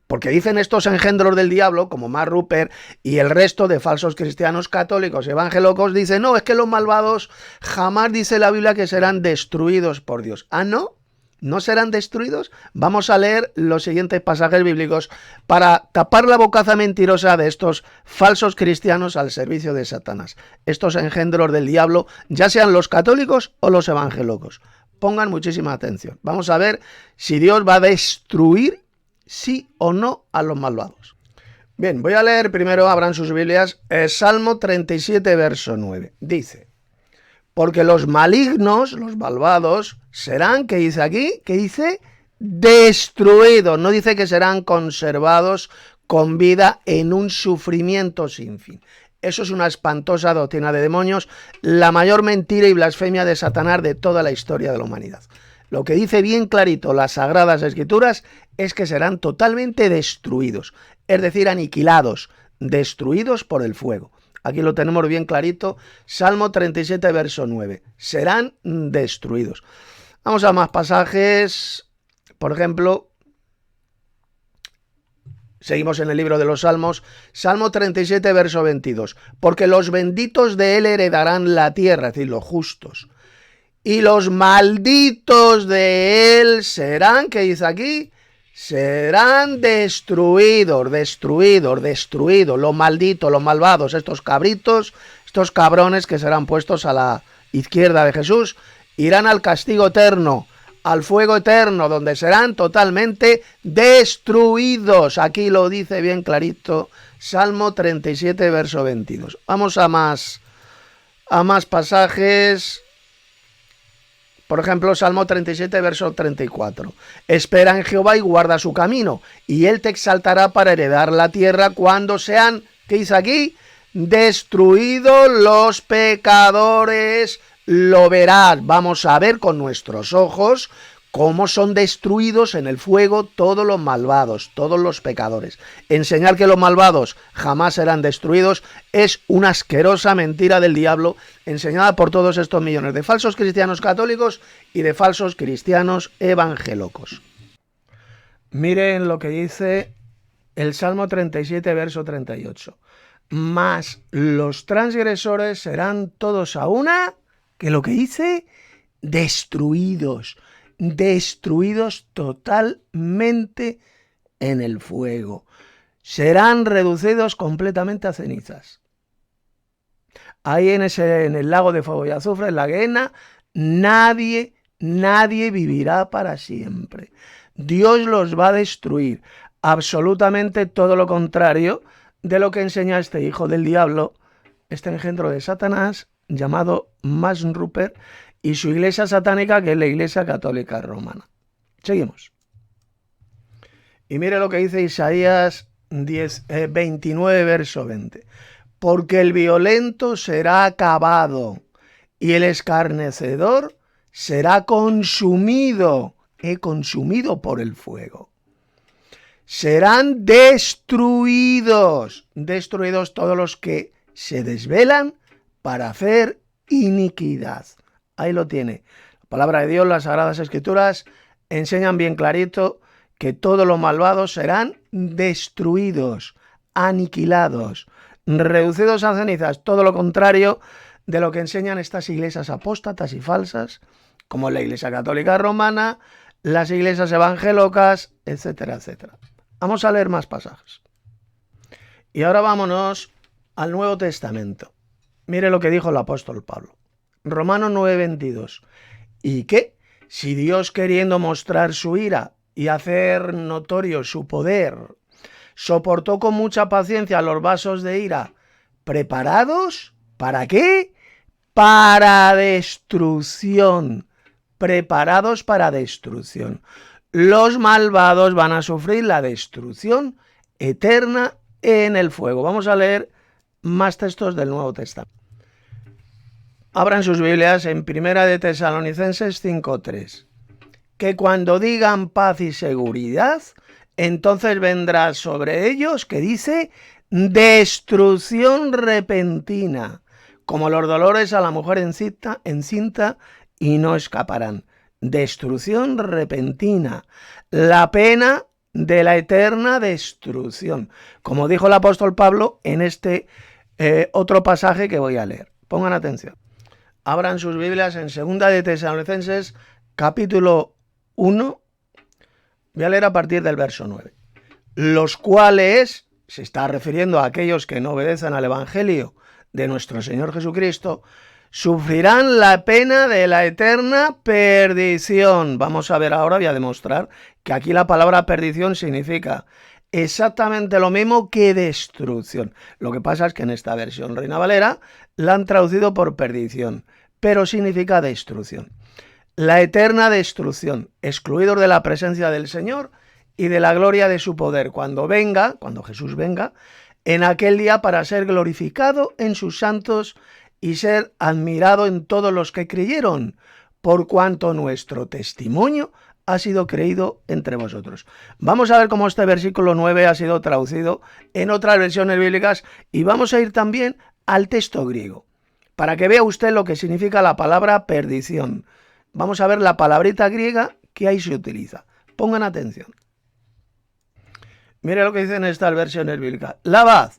Porque dicen estos engendros del diablo, como Max Rupert y el resto de falsos cristianos católicos y evangélicos, dicen, no, es que los malvados jamás dice la Biblia que serán destruidos por Dios. ¿Ah, no? ¿No serán destruidos? Vamos a leer los siguientes pasajes bíblicos para tapar la bocaza mentirosa de estos falsos cristianos al servicio de Satanás. Estos engendros del diablo, ya sean los católicos o los evangélicos. Pongan muchísima atención. Vamos a ver si Dios va a destruir sí o no a los malvados. Bien, voy a leer primero, abran sus Biblias, Salmo 37, verso 9. Dice, porque los malignos, los malvados, serán, ¿qué dice aquí? ¿Qué dice? Destruidos. No dice que serán conservados con vida en un sufrimiento sin fin. Eso es una espantosa doctrina de demonios, la mayor mentira y blasfemia de Satanás de toda la historia de la humanidad. Lo que dice bien clarito las Sagradas Escrituras es que serán totalmente destruidos, es decir, aniquilados, destruidos por el fuego. Aquí lo tenemos bien clarito, Salmo 37, verso 9. Serán destruidos. Vamos a más pasajes, por ejemplo, Seguimos en el libro de los Salmos, Salmo 37, verso 22. Porque los benditos de él heredarán la tierra, es decir, los justos. Y los malditos de él serán, ¿qué dice aquí? Serán destruidos. Los malditos, los malvados, estos cabritos, estos cabrones que serán puestos a la izquierda de Jesús, irán al castigo eterno, al fuego eterno, donde serán totalmente destruidos. Aquí lo dice bien clarito, Salmo 37, verso 22. Vamos a más pasajes. Por ejemplo, Salmo 37, verso 34. Espera en Jehová y guarda su camino, y él te exaltará para heredar la tierra cuando sean, ¿qué dice aquí? Destruidos los pecadores, lo verás. Vamos a ver con nuestros ojos cómo son destruidos en el fuego todos los malvados, todos los pecadores. Enseñar que los malvados jamás serán destruidos es una asquerosa mentira del diablo, enseñada por todos estos millones de falsos cristianos católicos y de falsos cristianos evangélicos. Miren lo que dice el Salmo 37, verso 38. Mas los transgresores serán todos a una, que lo que dice, destruidos totalmente en el fuego. Serán reducidos completamente a cenizas. Ahí en el lago de fuego y azufre, en la Gehenna, nadie vivirá para siempre. Dios los va a destruir. Absolutamente todo lo contrario de lo que enseña este hijo del diablo, este engendro de Satanás, llamado Masruper, y su iglesia satánica, que es la Iglesia Católica Romana. Seguimos. Y mire lo que dice Isaías 29, verso 20. Porque el violento será acabado y el escarnecedor será consumido por el fuego. Serán destruidos todos los que se desvelan para hacer iniquidad. Ahí lo tiene. La palabra de Dios, las Sagradas Escrituras enseñan bien clarito que todos los malvados serán destruidos, aniquilados, reducidos a cenizas. Todo lo contrario de lo que enseñan estas iglesias apóstatas y falsas, como la Iglesia Católica Romana, las iglesias evangélicas, etcétera, etcétera. Vamos a leer más pasajes. Y ahora vámonos al Nuevo Testamento. Mire lo que dijo el apóstol Pablo. Romanos 9:22. ¿Y qué? Si Dios, queriendo mostrar su ira y hacer notorio su poder, soportó con mucha paciencia los vasos de ira preparados, ¿para qué? Para destrucción. Preparados para destrucción. Los malvados van a sufrir la destrucción eterna en el fuego. Vamos a leer más textos del Nuevo Testamento. Abran sus Biblias en 1 de Tesalonicenses 5:3. Que cuando digan paz y seguridad, entonces vendrá sobre ellos, que dice, destrucción repentina, como los dolores a la mujer encinta y no escaparán. Destrucción repentina, la pena de la eterna destrucción, como dijo el apóstol Pablo en este otro pasaje que voy a leer. Pongan atención. Abran sus Biblias en 2 de Tesalonicenses, capítulo 1. Voy a leer a partir del verso 9. Los cuales, se está refiriendo a aquellos que no obedecen al Evangelio de nuestro Señor Jesucristo, sufrirán la pena de la eterna perdición. Vamos a ver ahora, voy a demostrar que aquí la palabra perdición significa exactamente lo mismo que destrucción. Lo que pasa es que en esta versión Reina Valera la han traducido por perdición, pero significa destrucción. La eterna destrucción, excluidos de la presencia del Señor y de la gloria de su poder, cuando Jesús venga, en aquel día para ser glorificado en sus santos y ser admirado en todos los que creyeron, por cuanto nuestro testimonio ha sido creído entre vosotros. Vamos a ver cómo este versículo 9 ha sido traducido en otras versiones bíblicas y vamos a ir también al texto griego, para que vea usted lo que significa la palabra perdición. Vamos a ver la palabrita griega que ahí se utiliza. Pongan atención. Mire lo que dicen estas versiones bíblicas. Lavad,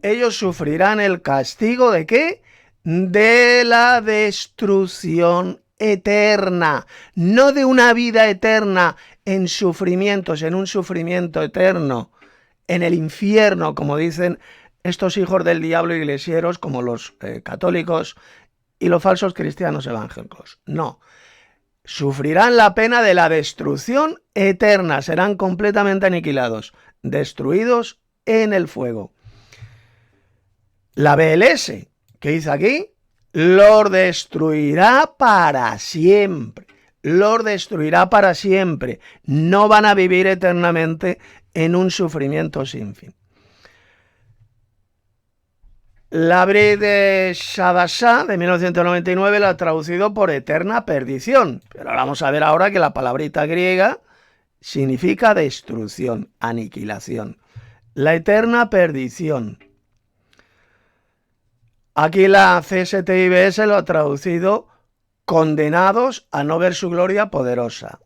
ellos sufrirán el castigo ¿de qué? De la destrucción eterna, no de una vida eterna en sufrimientos, en un sufrimiento eterno, en el infierno, como dicen estos hijos del diablo iglesieros, como los católicos y los falsos cristianos evangélicos. No, sufrirán la pena de la destrucción eterna, serán completamente aniquilados, destruidos en el fuego. La BLS, ¿qué dice aquí? Los destruirá para siempre. Los destruirá para siempre. No van a vivir eternamente en un sufrimiento sin fin. La Brit de Shadashah de 1999 la ha traducido por eterna perdición. Pero vamos a ver ahora que la palabrita griega significa destrucción, aniquilación. La eterna perdición. Aquí la CSTIBS lo ha traducido condenados a no ver su gloria poderosa.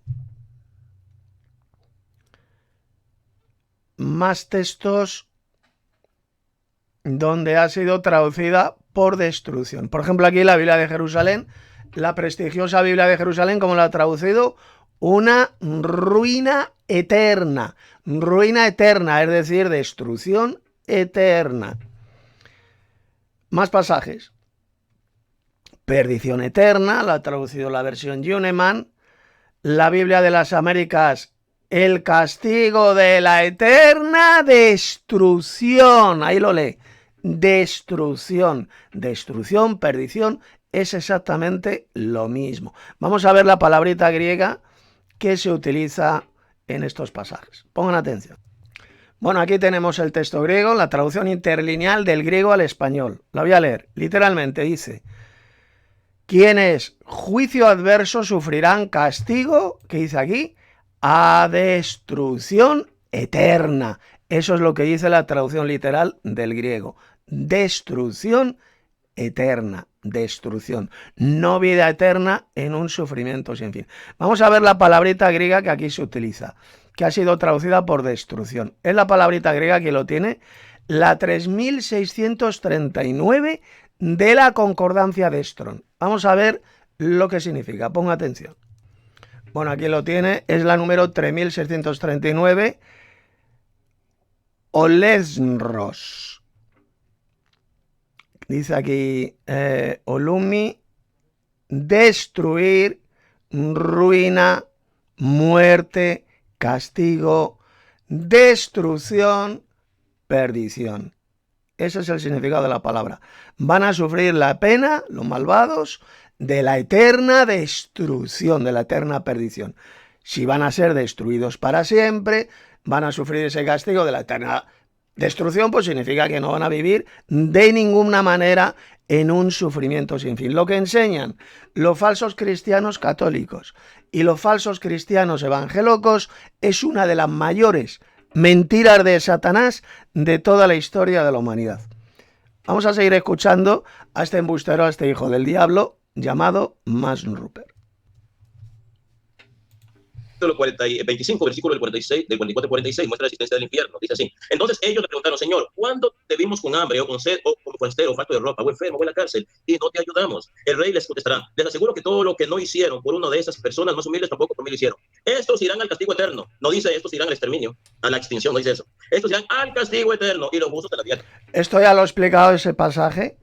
Más textos donde ha sido traducida por destrucción. Por ejemplo, aquí la Biblia de Jerusalén, la prestigiosa Biblia de Jerusalén, ¿cómo la ha traducido? Una ruina eterna. Ruina eterna, es decir, destrucción eterna. Más pasajes. Perdición eterna, la ha traducido la versión Yuneman. La Biblia de las Américas, el castigo de la eterna destrucción. Ahí lo lee. Destrucción. Destrucción, perdición, es exactamente lo mismo. Vamos a ver la palabrita griega que se utiliza en estos pasajes. Pongan atención. Bueno, aquí tenemos el texto griego, la traducción interlineal del griego al español. La voy a leer. Literalmente dice: quienes juicio adverso sufrirán castigo, ¿qué dice aquí? A destrucción eterna. Eso es lo que dice la traducción literal del griego. Destrucción eterna. Destrucción. No vida eterna en un sufrimiento sin fin. Vamos a ver la palabrita griega que aquí se utiliza, que ha sido traducida por destrucción. Es la palabrita griega que lo tiene, la 3639 de la concordancia de Strong. Vamos a ver lo que significa. Ponga atención. Bueno, aquí lo tiene, es la número 3639, Olesnros. Dice aquí, Olumi, destruir, ruina, muerte, castigo, destrucción, perdición. Ese es el significado de la palabra. Van a sufrir la pena, los malvados, de la eterna destrucción, de la eterna perdición. Si van a ser destruidos para siempre, van a sufrir ese castigo de la eterna destrucción, pues significa que no van a vivir de ninguna manera en un sufrimiento sin fin. Lo que enseñan los falsos cristianos católicos y los falsos cristianos evangélicos es una de las mayores mentiras de Satanás de toda la historia de la humanidad. Vamos a seguir escuchando a este embustero, a este hijo del diablo llamado Max Rupert. 25, versículo del 46, del 44 al 46, muestra la existencia del infierno. Dice así: entonces ellos le preguntaron: Señor, ¿cuándo te vimos con hambre o con sed o como forastero o falto de ropa o enfermo o en la cárcel y no te ayudamos? El rey les contestará: les aseguro que todo lo que no hicieron por una de esas personas más humildes tampoco por mí lo hicieron. Estos irán al castigo eterno. No dice estos irán al exterminio, a la extinción, no dice eso. Estos irán al castigo eterno y los justos de la tierra. Esto ya lo he explicado, ese pasaje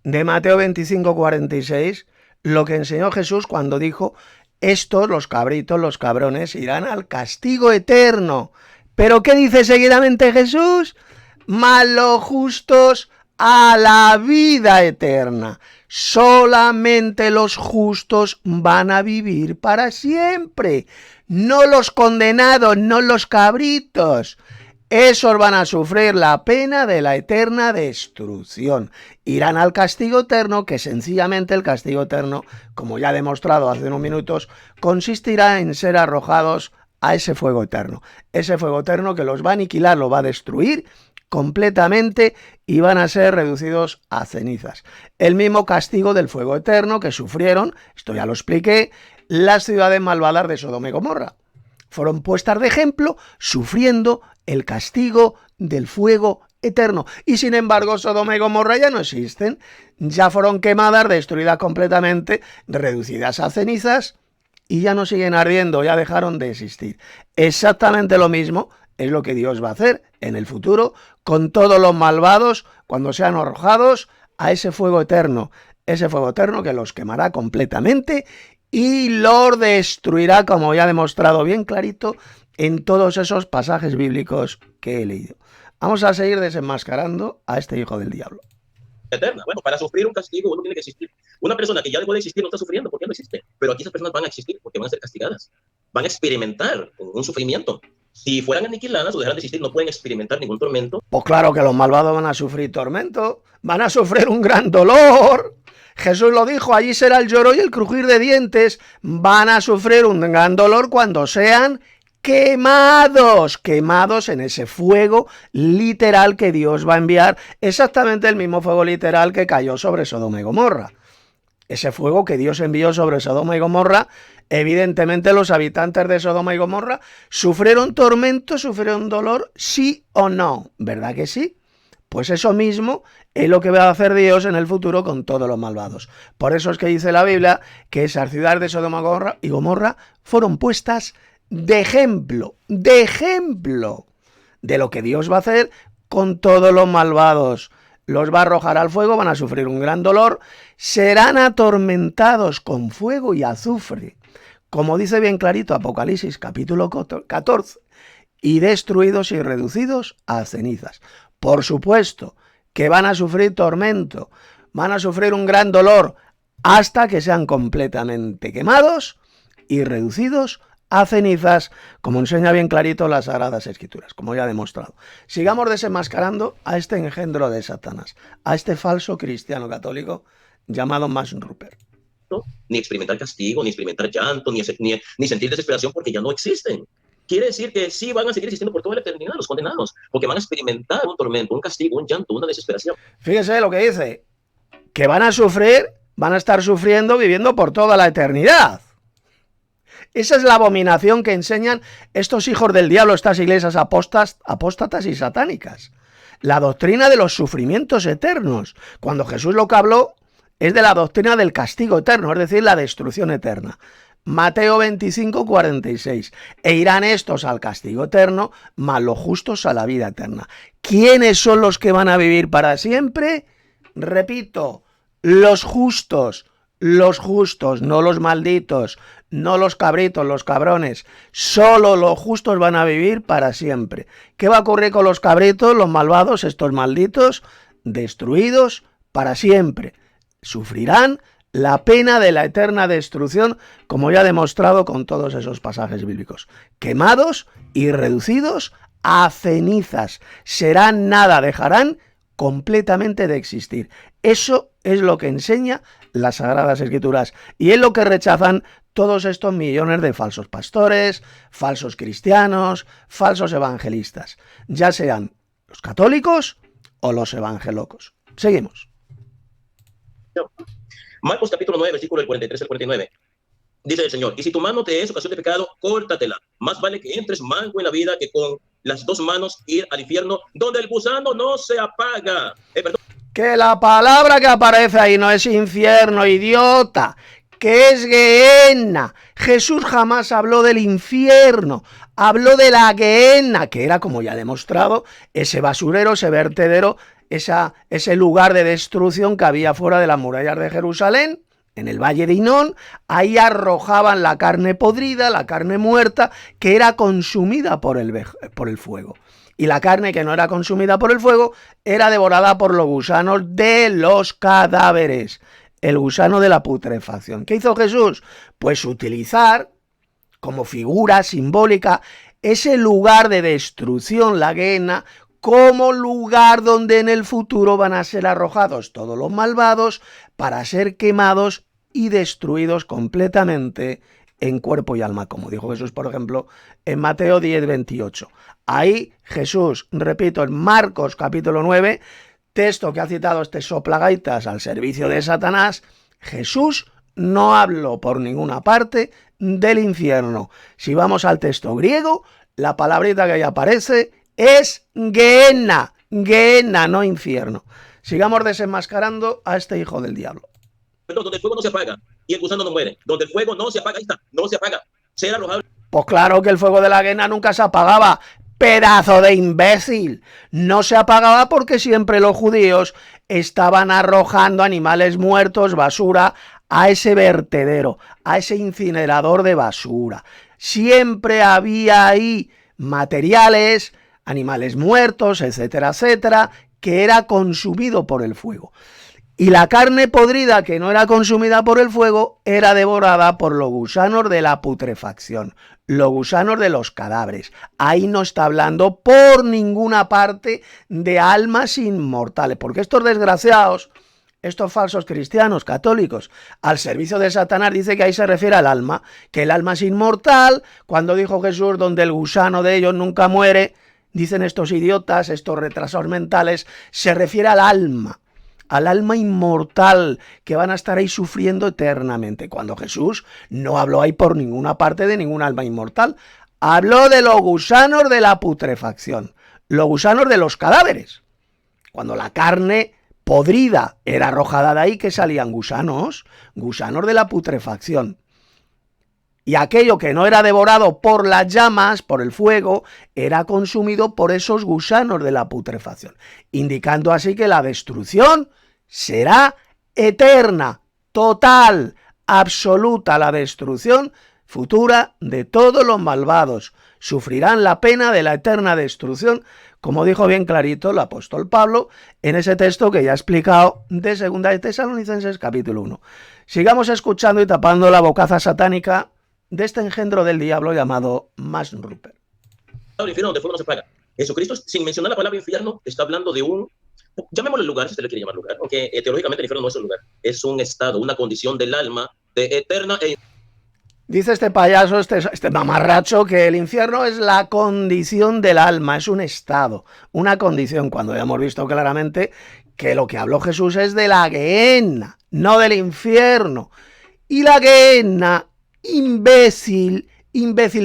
de Mateo 25, 46, lo que enseñó Jesús cuando dijo: estos, los cabritos, los cabrones, irán al castigo eterno. ¿Pero qué dice seguidamente Jesús? Mas los justos a la vida eterna. Solamente los justos van a vivir para siempre. No los condenados, no los cabritos. Esos van a sufrir la pena de la eterna destrucción. Irán al castigo eterno, que sencillamente el castigo eterno, como ya he demostrado hace unos minutos, consistirá en ser arrojados a ese fuego eterno. Ese fuego eterno que los va a aniquilar, los va a destruir completamente y van a ser reducidos a cenizas. El mismo castigo del fuego eterno que sufrieron, esto ya lo expliqué, las ciudades malvadas de Sodoma y Gomorra. fueron puestas de ejemplo, sufriendo el castigo del fuego eterno. Y sin embargo, Sodoma y Gomorra ya no existen, ya fueron quemadas, destruidas completamente, reducidas a cenizas y ya no siguen ardiendo, ya dejaron de existir. Exactamente lo mismo es lo que Dios va a hacer en el futuro con todos los malvados cuando sean arrojados a ese fuego eterno que los quemará completamente y los destruirá, como ya he demostrado bien clarito en todos esos pasajes bíblicos que he leído. Vamos a seguir desenmascarando a este hijo del diablo. Eterna. Bueno, para sufrir un castigo uno tiene que existir. Una persona que ya dejó de existir no está sufriendo porque no existe, pero aquí esas personas van a existir porque van a ser castigadas, van a experimentar un sufrimiento. Si fueran aniquiladas o dejaran de existir, no pueden experimentar ningún tormento. Pues claro que los malvados van a sufrir tormento, van a sufrir un gran dolor. Jesús lo dijo, allí será el lloro y el crujir de dientes. Van a sufrir un gran dolor cuando sean quemados en ese fuego literal que Dios va a enviar, exactamente el mismo fuego literal que cayó sobre Sodoma y Gomorra. Ese fuego que Dios envió sobre Sodoma y Gomorra, evidentemente los habitantes de Sodoma y Gomorra sufrieron tormento, sufrieron dolor, sí o no, ¿verdad que sí? Pues eso mismo es lo que va a hacer Dios en el futuro con todos los malvados. Por eso es que dice la Biblia que esas ciudades de Sodoma y Gomorra fueron puestas de ejemplo de lo que Dios va a hacer con todos los malvados. Los va a arrojar al fuego, van a sufrir un gran dolor, serán atormentados con fuego y azufre, como dice bien clarito Apocalipsis capítulo 14, y destruidos y reducidos a cenizas. Por supuesto que van a sufrir tormento, van a sufrir un gran dolor, hasta que sean completamente quemados y reducidos a cenizas, como enseña bien clarito las Sagradas Escrituras, como ya he demostrado. Sigamos desenmascarando a este engendro de Satanás, a este falso cristiano católico llamado Max Rupert. Ni experimentar castigo, ni experimentar llanto, ni sentir desesperación, porque ya no existen. Quiere decir que sí van a seguir existiendo por toda la eternidad los condenados, porque van a experimentar un tormento, un castigo, un llanto, una desesperación. Fíjese lo que dice, que van a sufrir, van a estar sufriendo, viviendo por toda la eternidad. Esa es la abominación que enseñan estos hijos del diablo, estas iglesias apóstatas y satánicas. La doctrina de los sufrimientos eternos. Cuando Jesús lo que habló es de la doctrina del castigo eterno, es decir, la destrucción eterna. Mateo 25, 46. E irán estos al castigo eterno, mas los justos a la vida eterna. ¿Quiénes son los que van a vivir para siempre? Repito, los justos, no los malditos, no los cabritos, los cabrones. Solo los justos van a vivir para siempre. ¿Qué va a ocurrir con los cabritos, los malvados, estos malditos? Destruidos para siempre. Sufrirán la pena de la eterna destrucción, como ya he demostrado con todos esos pasajes bíblicos. Quemados y reducidos a cenizas. Serán nada, dejarán completamente de existir. Eso es lo que enseña las Sagradas Escrituras y es lo que rechazan todos estos millones de falsos pastores, falsos cristianos, falsos evangelistas, ya sean los católicos o los evangelocos. Seguimos. Marcos capítulo 9, versículo del 43 al 49. Dice el Señor, y si tu mano te es ocasión de pecado, córtatela. Más vale que entres manco en la vida que con las dos manos ir al infierno, donde el gusano no se apaga. Que la palabra que aparece ahí no es infierno, idiota, que es Gehenna. Jesús jamás habló del infierno, habló de la Gehenna, que era, como ya he demostrado, ese basurero, ese vertedero, ese lugar de destrucción que había fuera de las murallas de Jerusalén, en el valle de Hinón. Ahí arrojaban la carne podrida, la carne muerta, que era consumida por el fuego. Y la carne que no era consumida por el fuego era devorada por los gusanos de los cadáveres, el gusano de la putrefacción. ¿Qué hizo Jesús? Pues utilizar como figura simbólica ese lugar de destrucción, la Gehenna, como lugar donde en el futuro van a ser arrojados todos los malvados para ser quemados y destruidos completamente en cuerpo y alma, como dijo Jesús, por ejemplo, en Mateo 10, 28. Ahí Jesús, repito, en Marcos capítulo 9, texto que ha citado este soplagaitas al servicio de Satanás, Jesús no habló por ninguna parte del infierno. Si vamos al texto griego, la palabrita que ahí aparece es Gehenna, Gehenna, no infierno. Sigamos desenmascarando a este hijo del diablo. Donde el fuego no se apaga y el gusano no muere. Donde el fuego no se apaga, ahí está, no se apaga. Será arrojado. Pues claro que el fuego de la Gehenna nunca se apagaba. Pedazo de imbécil. No se apagaba porque siempre los judíos estaban arrojando animales muertos, basura, a ese vertedero, a ese incinerador de basura. Siempre había ahí materiales, animales muertos, etcétera, etcétera, que era consumido por el fuego. Y la carne podrida que no era consumida por el fuego era devorada por los gusanos de la putrefacción, los gusanos de los cadáveres. Ahí no está hablando por ninguna parte de almas inmortales, porque estos desgraciados, estos falsos cristianos católicos, al servicio de Satanás, dice que ahí se refiere al alma, que el alma es inmortal. Cuando dijo Jesús, donde el gusano de ellos nunca muere, dicen estos idiotas, estos retrasados mentales, se refiere al alma inmortal, que van a estar ahí sufriendo eternamente, cuando Jesús no habló ahí por ninguna parte de ningún alma inmortal. Habló de los gusanos de la putrefacción, los gusanos de los cadáveres. Cuando la carne podrida era arrojada de ahí, que salían gusanos de la putrefacción. Y aquello que no era devorado por las llamas, por el fuego, era consumido por esos gusanos de la putrefacción, indicando así que la destrucción será eterna, total, absoluta, la destrucción futura de todos los malvados. Sufrirán la pena de la eterna destrucción, como dijo bien clarito el apóstol Pablo en ese texto que ya he explicado de 2 de Tesalonicenses capítulo 1. Sigamos escuchando y tapando la bocaza satánica de este engendro del diablo llamado Max Rupert. El infierno donde el fuego no se apaga. Jesucristo, sin mencionar la palabra infierno, está hablando de un, llamémosle lugar, si usted le quiere llamar lugar, aunque teológicamente el infierno no es un lugar, es un estado, una condición del alma de eterna e... Dice este payaso, este mamarracho, que el infierno es la condición del alma, es un estado, una condición, cuando ya hemos visto claramente que lo que habló Jesús es de la Gehenna, no del infierno. Y la Gehenna, imbécil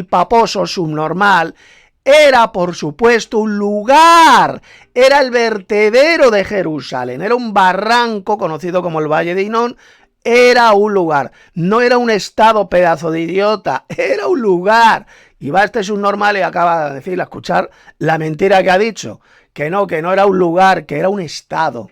paposo, subnormal, era por supuesto un lugar, era el vertedero de Jerusalén, era un barranco conocido como el Valle de Hinón. Era un lugar, no era un estado, pedazo de idiota, era un lugar. Y va este subnormal y acaba de decir, a escuchar la mentira que ha dicho, que no era un lugar, que era un estado,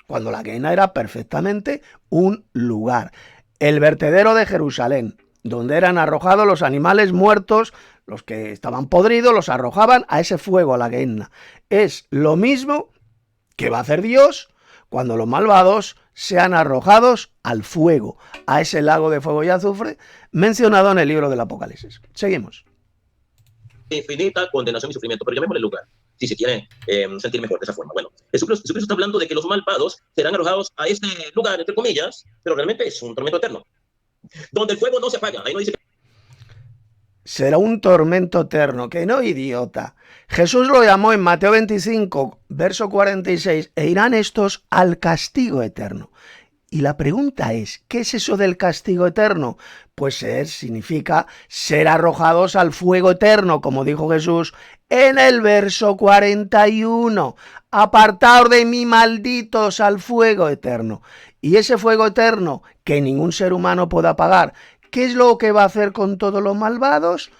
cuando la Gehenna era perfectamente un lugar. El vertedero de Jerusalén, donde eran arrojados los animales muertos, los que estaban podridos, los arrojaban a ese fuego, a la Gehenna. Es lo mismo que va a hacer Dios cuando los malvados sean arrojados al fuego, a ese lago de fuego y azufre mencionado en el libro del Apocalipsis. Seguimos. Infinita condenación y sufrimiento, pero llamémosle lugar, si se quiere sentir mejor de esa forma. Bueno, Jesucristo está hablando de que los malvados serán arrojados a este lugar, entre comillas, pero realmente es un tormento eterno, donde el fuego no se apaga. Ahí no dice... Será un tormento eterno, que no, idiota. Jesús lo llamó en Mateo 25, verso 46, e irán estos al castigo eterno. Y la pregunta es, ¿qué es eso del castigo eterno? Pues significa ser arrojados al fuego eterno, como dijo Jesús en el verso 41. Apartaos de mí, malditos, al fuego eterno. Y ese fuego eterno, que ningún ser humano puede apagar, ¿qué es lo que va a hacer con todos los malvados?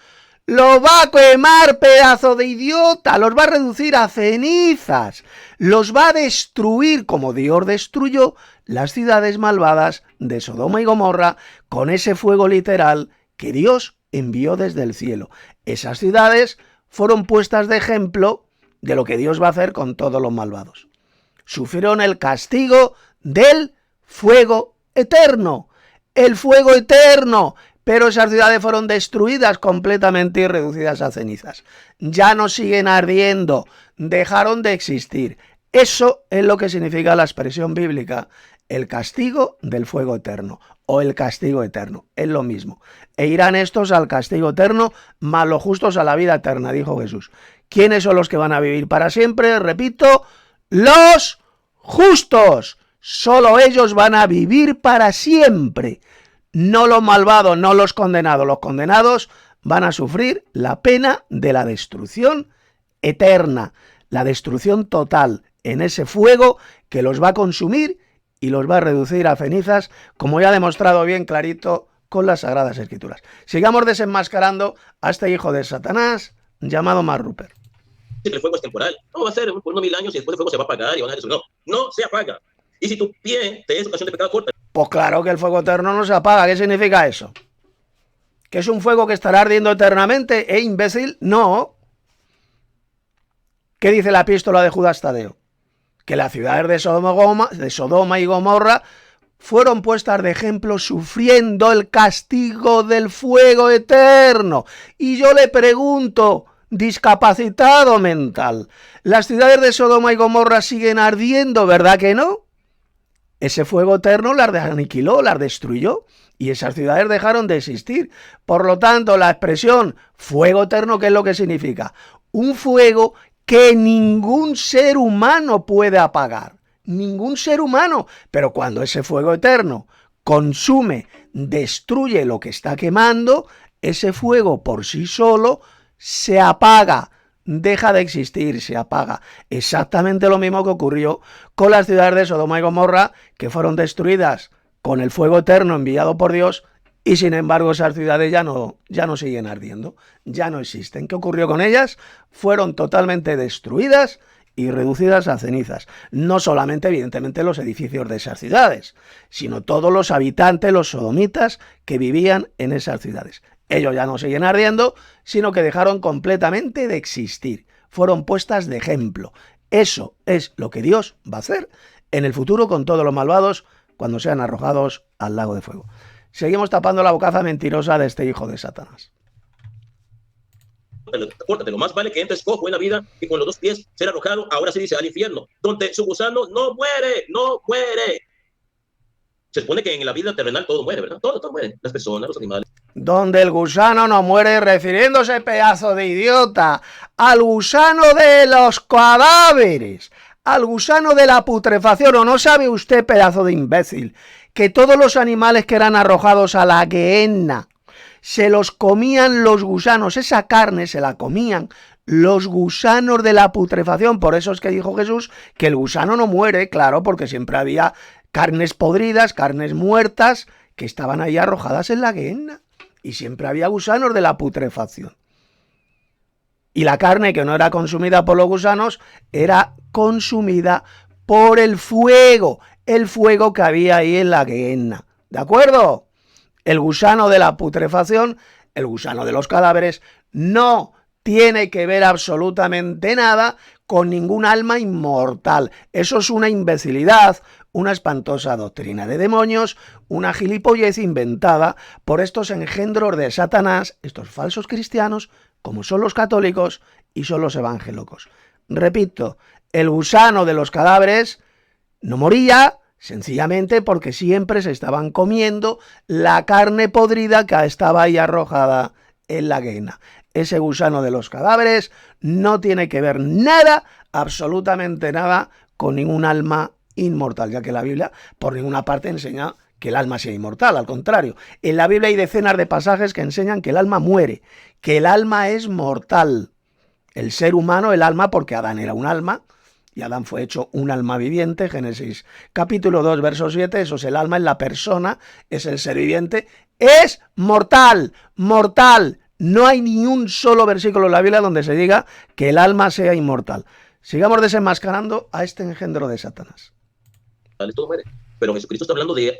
Los va a quemar, pedazo de idiota, los va a reducir a cenizas, los va a destruir como Dios destruyó las ciudades malvadas de Sodoma y Gomorra con ese fuego literal que Dios envió desde el cielo. Esas ciudades fueron puestas de ejemplo de lo que Dios va a hacer con todos los malvados. Sufrieron el castigo del fuego eterno, el fuego eterno. Pero esas ciudades fueron destruidas completamente y reducidas a cenizas. Ya no siguen ardiendo, dejaron de existir. Eso es lo que significa la expresión bíblica, el castigo del fuego eterno o el castigo eterno. Es lo mismo. E irán estos al castigo eterno, mas los justos a la vida eterna, dijo Jesús. ¿Quiénes son los que van a vivir para siempre? Repito, los justos. Solo ellos van a vivir para siempre. No los malvados, no los condenados. Los condenados van a sufrir la pena de la destrucción eterna, la destrucción total en ese fuego que los va a consumir y los va a reducir a cenizas, como ya ha demostrado bien clarito con las Sagradas Escrituras. Sigamos desenmascarando a este hijo de Satanás llamado Mark Ruppert. El fuego es temporal. No va a ser por unos 1000 años y después el fuego se va a apagar y van a decir, no se apaga. Y si tu pie te es ocasión de pecado, corta. Pues claro que el fuego eterno no se apaga. ¿Qué significa eso? ¿Que es un fuego que estará ardiendo eternamente? Imbécil? No. ¿Qué dice la epístola de Judas Tadeo? Que las ciudades de Sodoma y Gomorra fueron puestas de ejemplo sufriendo el castigo del fuego eterno. Y yo le pregunto, discapacitado mental, ¿las ciudades de Sodoma y Gomorra siguen ardiendo, verdad que no? Ese fuego eterno las aniquiló, las destruyó y esas ciudades dejaron de existir. Por lo tanto, la expresión fuego eterno, ¿qué es lo que significa? Un fuego que ningún ser humano puede apagar. Ningún ser humano. Pero cuando ese fuego eterno consume, destruye lo que está quemando, ese fuego por sí solo se apaga, deja de existir, se apaga. Exactamente lo mismo que ocurrió con las ciudades de Sodoma y Gomorra, que fueron destruidas con el fuego eterno enviado por Dios, y sin embargo esas ciudades ya no siguen ardiendo, ya no existen. ¿Qué ocurrió con ellas? Fueron totalmente destruidas y reducidas a cenizas. No solamente, evidentemente, los edificios de esas ciudades, sino todos los habitantes, los sodomitas, que vivían en esas ciudades. Ellos ya no siguen ardiendo, sino que dejaron completamente de existir. Fueron puestas de ejemplo. Eso es lo que Dios va a hacer en el futuro con todos los malvados cuando sean arrojados al lago de fuego. Seguimos tapando la bocaza mentirosa de este hijo de Satanás. Córtatelo, más vale que entres cojo en la vida y con los 2 pies ser arrojado, ahora se dice, al infierno, donde su gusano no muere. Se supone que en la vida terrenal todo muere, ¿verdad? Todo muere, las personas, los animales. Donde el gusano no muere, refiriéndose, pedazo de idiota, al gusano de los cadáveres, al gusano de la putrefacción. ¿O no sabe usted, pedazo de imbécil, que todos los animales que eran arrojados a la gehenna se los comían los gusanos? Esa carne se la comían los gusanos de la putrefacción. Por eso es que dijo Jesús que el gusano no muere, claro, porque siempre había carnes podridas, carnes muertas, que estaban ahí arrojadas en la gehenna. Y siempre había gusanos de la putrefacción. Y la carne que no era consumida por los gusanos era consumida por el fuego que había ahí en la gehenna. ¿De acuerdo? El gusano de la putrefacción, el gusano de los cadáveres, no tiene que ver absolutamente nada con ningún alma inmortal. Eso es una imbecilidad, una espantosa doctrina de demonios, una gilipollez inventada por estos engendros de Satanás, estos falsos cristianos, como son los católicos y son los evangélicos. Repito, el gusano de los cadáveres no moría, sencillamente porque siempre se estaban comiendo la carne podrida que estaba ahí arrojada en la gehenna. Ese gusano de los cadáveres no tiene que ver nada, absolutamente nada, con ningún alma inmortal, ya que la Biblia por ninguna parte enseña que el alma sea inmortal. Al contrario, en la Biblia hay decenas de pasajes que enseñan que el alma muere, que el alma es mortal. El ser humano, el alma, porque Adán era un alma, y Adán fue hecho un alma viviente, Génesis capítulo 2, verso 7, eso es el alma, es la persona, es el ser viviente, es mortal, mortal. No hay ni un solo versículo en la Biblia donde se diga que el alma sea inmortal. Sigamos desenmascarando a este engendro de Satanás. Todo muere. Pero Jesucristo está hablando de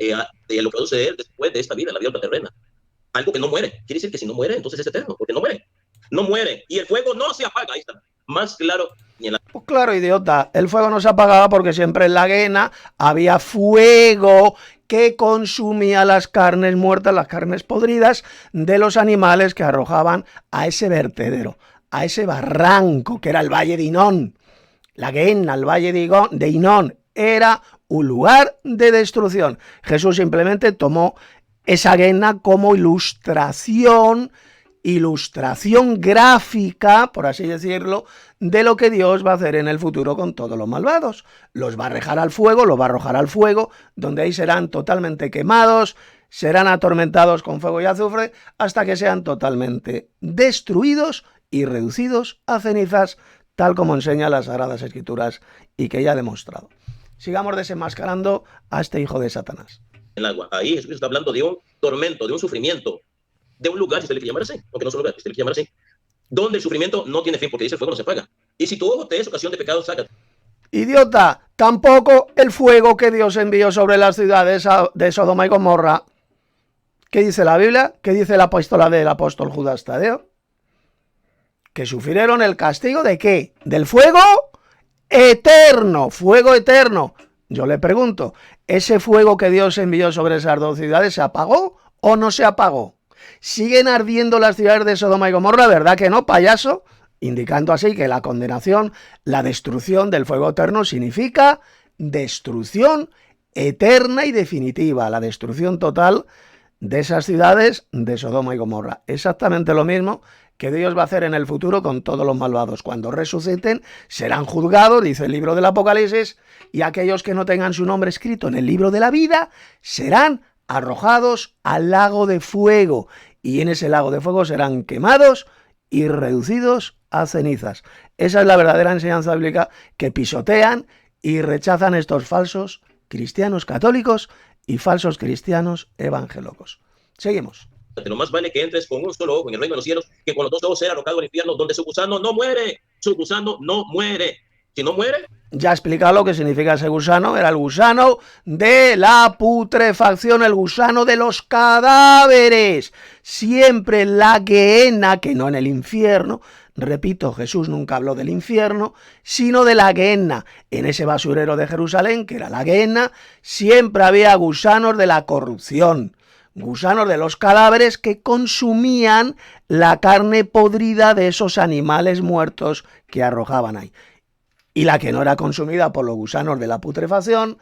lo que va a suceder después de esta vida, la vida terrena. Algo que no muere. Quiere decir que si no muere, entonces es eterno, porque no muere. No muere. Y el fuego no se apaga. Ahí está. Más claro. Pues claro, idiota. El fuego no se apagaba porque siempre en la gehenna había fuego que consumía las carnes muertas, las carnes podridas de los animales que arrojaban a ese vertedero, a ese barranco que era el Valle de Hinón. La gehenna, el Valle de Hinón, era un lugar de destrucción. Jesús simplemente tomó esa gehenna como ilustración gráfica, por así decirlo, de lo que Dios va a hacer en el futuro con todos los malvados. Los va a arrojar al fuego, donde ahí serán totalmente quemados, serán atormentados con fuego y azufre hasta que sean totalmente destruidos y reducidos a cenizas, tal como enseñan las Sagradas Escrituras y que ya he demostrado. Sigamos desenmascarando a este hijo de Satanás. En el agua. Ahí Jesucristo está hablando de un tormento, de un sufrimiento, de un lugar, si usted le quiere llamar así, aunque no es un lugar, si usted le quiere llamar así, donde el sufrimiento no tiene fin, porque dice el fuego no se apaga. Y si tu ojo te es ocasión de pecado, sácate. Idiota, tampoco el fuego que Dios envió sobre las ciudades de Sodoma y Gomorra. ¿Qué dice la Biblia? ¿Qué dice la epístola del apóstol Judas Tadeo? Que sufrieron el castigo ¿de qué? Del fuego eterno, fuego eterno. Yo le pregunto, ¿ese fuego que Dios envió sobre esas dos ciudades se apagó o no se apagó? ¿Siguen ardiendo las ciudades de Sodoma y Gomorra? ¿Verdad que no, payaso? Indicando así que la condenación, la destrucción del fuego eterno significa destrucción eterna y definitiva, la destrucción total de esas ciudades de Sodoma y Gomorra. Exactamente lo mismo que Dios va a hacer en el futuro con todos los malvados. Cuando resuciten, serán juzgados, dice el libro del Apocalipsis, y aquellos que no tengan su nombre escrito en el libro de la vida serán arrojados al lago de fuego, y en ese lago de fuego serán quemados y reducidos a cenizas. Esa es la verdadera enseñanza bíblica que pisotean y rechazan estos falsos cristianos católicos y falsos cristianos evangélicos. Seguimos. Lo más vale que entres con un solo ojo en el reino de los cielos que con los dos ojos ser arrojado al infierno, donde su gusano no muere. Su gusano no muere. Si no muere... Ya he explicado lo que significa ese gusano. Era el gusano de la putrefacción, el gusano de los cadáveres. Siempre la Gehenna, que no en el infierno. Repito, Jesús nunca habló del infierno, sino de la Gehenna. En ese basurero de Jerusalén, que era la Gehenna, siempre había gusanos de la corrupción. Gusanos de los cadáveres que consumían la carne podrida de esos animales muertos que arrojaban ahí. Y la que no era consumida por los gusanos de la putrefacción,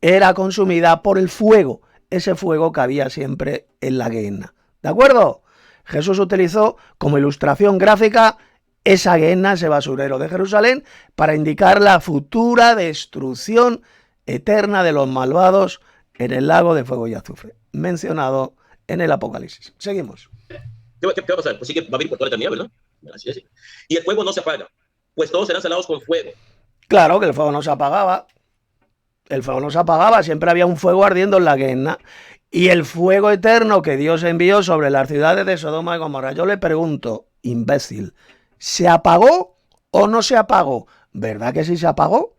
era consumida por el fuego, ese fuego que había siempre en la Gehenna. ¿De acuerdo? Jesús utilizó como ilustración gráfica esa Gehenna, ese basurero de Jerusalén, para indicar la futura destrucción eterna de los malvados en el lago de fuego y azufre, mencionado en el Apocalipsis. Seguimos. ¿Qué va a pasar? Pues sí que va a vivir por toda la eternidad, ¿verdad? Así es. Y el fuego no se apaga, pues todos serán salados con fuego. Claro que el fuego no se apagaba. El fuego no se apagaba, siempre había un fuego ardiendo en la Gehenna. Y el fuego eterno que Dios envió sobre las ciudades de Sodoma y Gomorra. Yo le pregunto, imbécil, ¿se apagó o no se apagó? ¿Verdad que sí se apagó?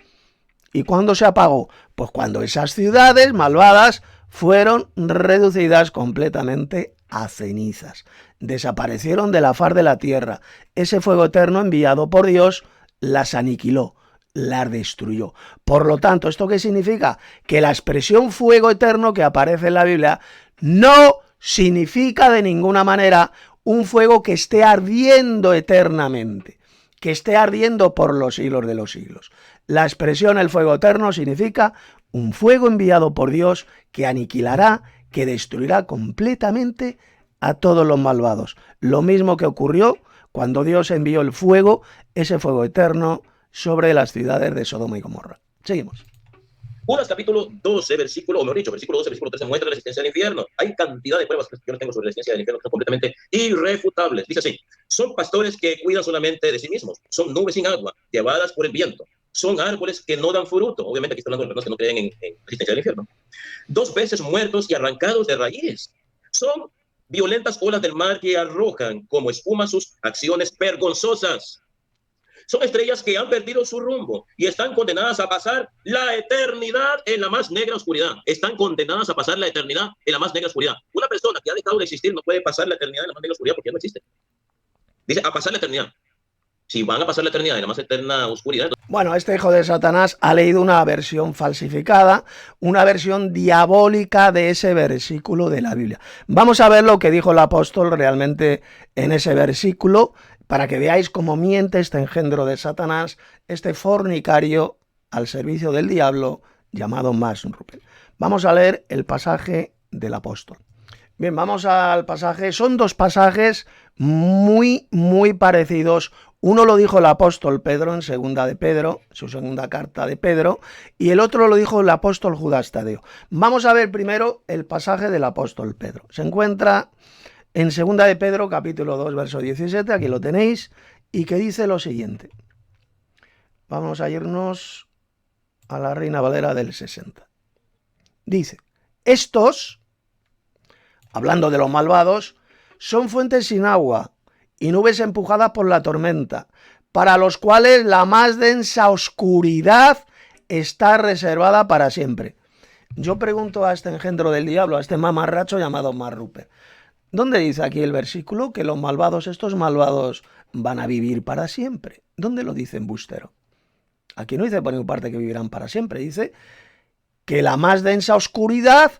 ¿Y cuándo se apagó? Pues cuando esas ciudades malvadas fueron reducidas completamente a cenizas. Desaparecieron de la faz de la tierra. Ese fuego eterno enviado por Dios las aniquiló, las destruyó. Por lo tanto, ¿esto qué significa? Que la expresión fuego eterno que aparece en la Biblia no significa de ninguna manera un fuego que esté ardiendo eternamente, que esté ardiendo por los siglos de los siglos. La expresión el fuego eterno significa un fuego enviado por Dios que aniquilará, que destruirá completamente a todos los malvados. Lo mismo que ocurrió cuando Dios envió el fuego, ese fuego eterno, sobre las ciudades de Sodoma y Gomorra. Seguimos. Judas capítulo 12, versículo 12, versículo 13 muestra la existencia del infierno. Hay cantidad de pruebas que yo tengo sobre la existencia del infierno que son completamente irrefutables. Dice así: son pastores que cuidan solamente de sí mismos, son nubes sin agua, llevadas por el viento, son árboles que no dan fruto. Obviamente aquí está hablando de personas que no creen en la existencia del infierno. 2 veces muertos y arrancados de raíz. Son violentas olas del mar que arrojan como espuma sus acciones vergonzosas. Son estrellas que han perdido su rumbo y están condenadas a pasar la eternidad en la más negra oscuridad. Están condenadas a pasar la eternidad en la más negra oscuridad. Una persona que ha dejado de existir no puede pasar la eternidad en la más negra oscuridad porque ya no existe. Dice, a pasar la eternidad. Si van a pasar la eternidad en la más eterna oscuridad... Bueno, este hijo de Satanás ha leído una versión falsificada, una versión diabólica de ese versículo de la Biblia. Vamos a ver lo que dijo el apóstol realmente en ese versículo, para que veáis cómo miente este engendro de Satanás, este fornicario al servicio del diablo llamado Max Ruppel. Vamos a leer el pasaje del apóstol. Bien, vamos al pasaje. Son 2 pasajes muy parecidos Uno lo dijo el apóstol Pedro en segunda de Pedro, su segunda carta de Pedro, y el otro lo dijo el apóstol Judas Tadeo. Vamos a ver primero el pasaje del apóstol Pedro. Se encuentra en segunda de Pedro, capítulo 2, verso 17, aquí lo tenéis, y que dice lo siguiente. Vamos a irnos a la Reina Valera del 60. Dice, estos, hablando de los malvados, son fuentes sin agua y nubes empujadas por la tormenta, para los cuales la más densa oscuridad está reservada para siempre. Yo pregunto a este engendro del diablo, a este mamarracho llamado Mark Ruper, ¿dónde dice aquí el versículo que los malvados, estos malvados, van a vivir para siempre? ¿Dónde lo dice embustero? Aquí no dice por ninguna parte que vivirán para siempre, dice que la más densa oscuridad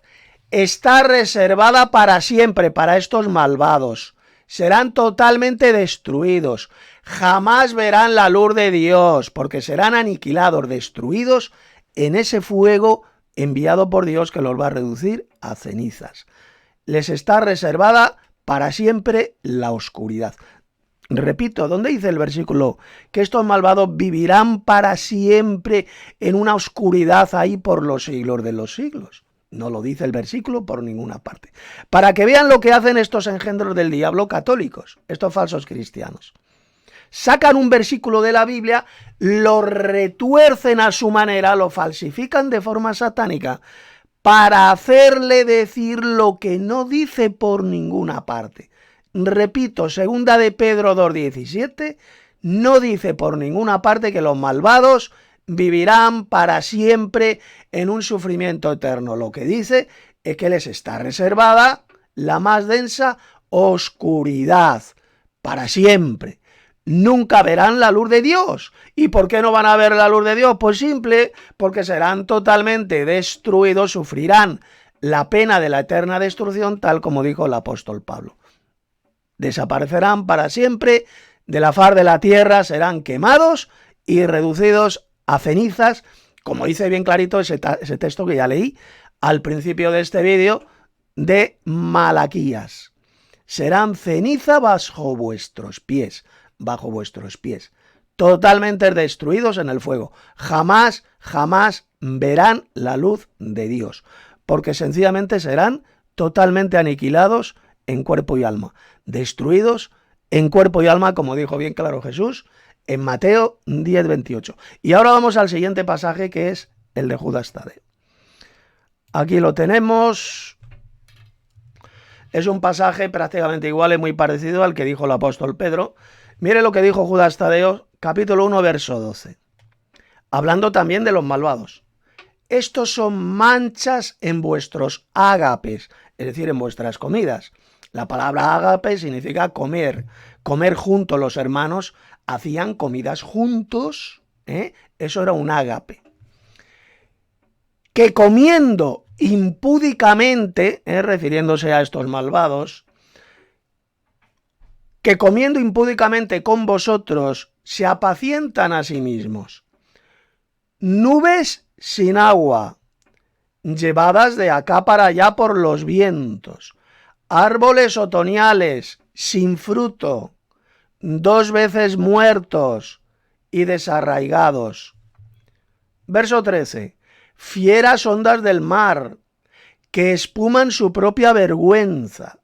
está reservada para siempre, para estos malvados. Serán totalmente destruidos, jamás verán la luz de Dios, porque serán aniquilados, destruidos en ese fuego enviado por Dios que los va a reducir a cenizas. Les está reservada para siempre la oscuridad. Repito, ¿dónde dice el versículo que estos malvados vivirán para siempre en una oscuridad ahí por los siglos de los siglos? No lo dice el versículo por ninguna parte. Para que vean lo que hacen estos engendros del diablo católicos, estos falsos cristianos. Sacan un versículo de la Biblia, lo retuercen a su manera, lo falsifican de forma satánica para hacerle decir lo que no dice por ninguna parte. Repito, segunda de Pedro 2:17, no dice por ninguna parte que los malvados vivirán para siempre en un sufrimiento eterno. Lo que dice es que les está reservada la más densa oscuridad para siempre. Nunca verán la luz de Dios. ¿Y por qué no van a ver la luz de Dios? Pues simple, porque serán totalmente destruidos, sufrirán la pena de la eterna destrucción, tal como dijo el apóstol Pablo. Desaparecerán para siempre de la faz de la tierra, serán quemados y reducidos a cenizas, como dice bien clarito ese texto que ya leí al principio de este vídeo de Malaquías. Serán ceniza bajo vuestros pies, totalmente destruidos en el fuego. Jamás, jamás verán la luz de Dios, porque sencillamente serán totalmente aniquilados en cuerpo y alma, destruidos en cuerpo y alma, como dijo bien claro Jesús en Mateo 10:28. Y ahora vamos al siguiente pasaje, que es el de Judas Tadeo. Aquí lo tenemos. Es un pasaje prácticamente igual y muy parecido al que dijo el apóstol Pedro. Mire lo que dijo Judas Tadeo, capítulo 1, verso 12. Hablando también de los malvados. Estos son manchas en vuestros ágapes, es decir, en vuestras comidas. La palabra ágape significa comer. Comer juntos, los hermanos hacían comidas juntos. Eso era un ágape. Que comiendo impúdicamente, refiriéndose a estos malvados, que comiendo impúdicamente con vosotros se apacientan a sí mismos. Nubes sin agua, llevadas de acá para allá por los vientos. Árboles otoñales sin fruto, 2 veces muertos y desarraigados. Verso 13. Fieras ondas del mar, que espuman su propia vergüenza.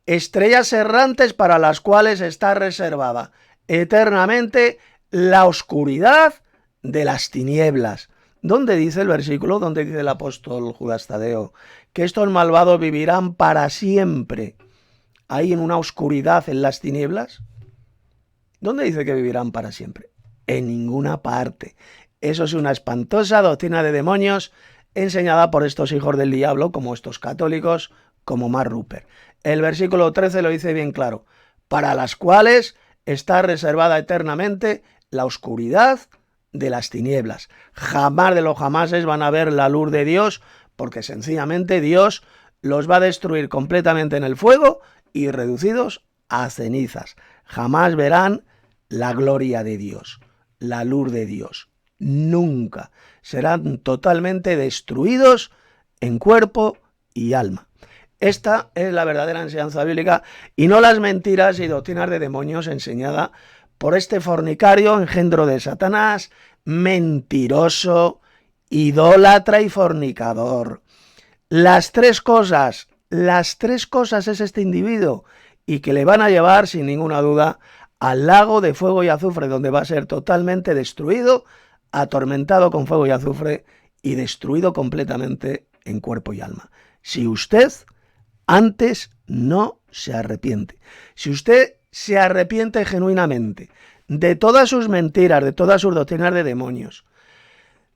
Estrellas errantes para las cuales está reservada eternamente la oscuridad de las tinieblas. ¿Dónde dice el versículo? ¿Dónde dice el apóstol Judas Tadeo que estos malvados vivirán para siempre ahí en una oscuridad, en las tinieblas? ¿Dónde dice que vivirán para siempre? En ninguna parte. Eso es una espantosa doctrina de demonios enseñada por estos hijos del diablo, como estos católicos, como Mark Ruper. El versículo 13 lo dice bien claro. Para las cuales está reservada eternamente la oscuridad de las tinieblas. Jamás de los jamases van a ver la luz de Dios, porque sencillamente Dios los va a destruir completamente en el fuego y reducidos a cenizas. Jamás verán la gloria de Dios, la luz de Dios. Nunca. Serán totalmente destruidos en cuerpo y alma. Esta es la verdadera enseñanza bíblica y no las mentiras y doctrinas de demonios enseñada por este fornicario, engendro de Satanás, mentiroso, idólatra y fornicador. Las tres cosas es este individuo, y que le van a llevar sin ninguna duda al lago de fuego y azufre, donde va a ser totalmente destruido, atormentado con fuego y azufre y destruido completamente en cuerpo y alma. Si usted antes no se arrepiente, si usted se arrepiente genuinamente de todas sus mentiras, de todas sus doctrinas de demonios,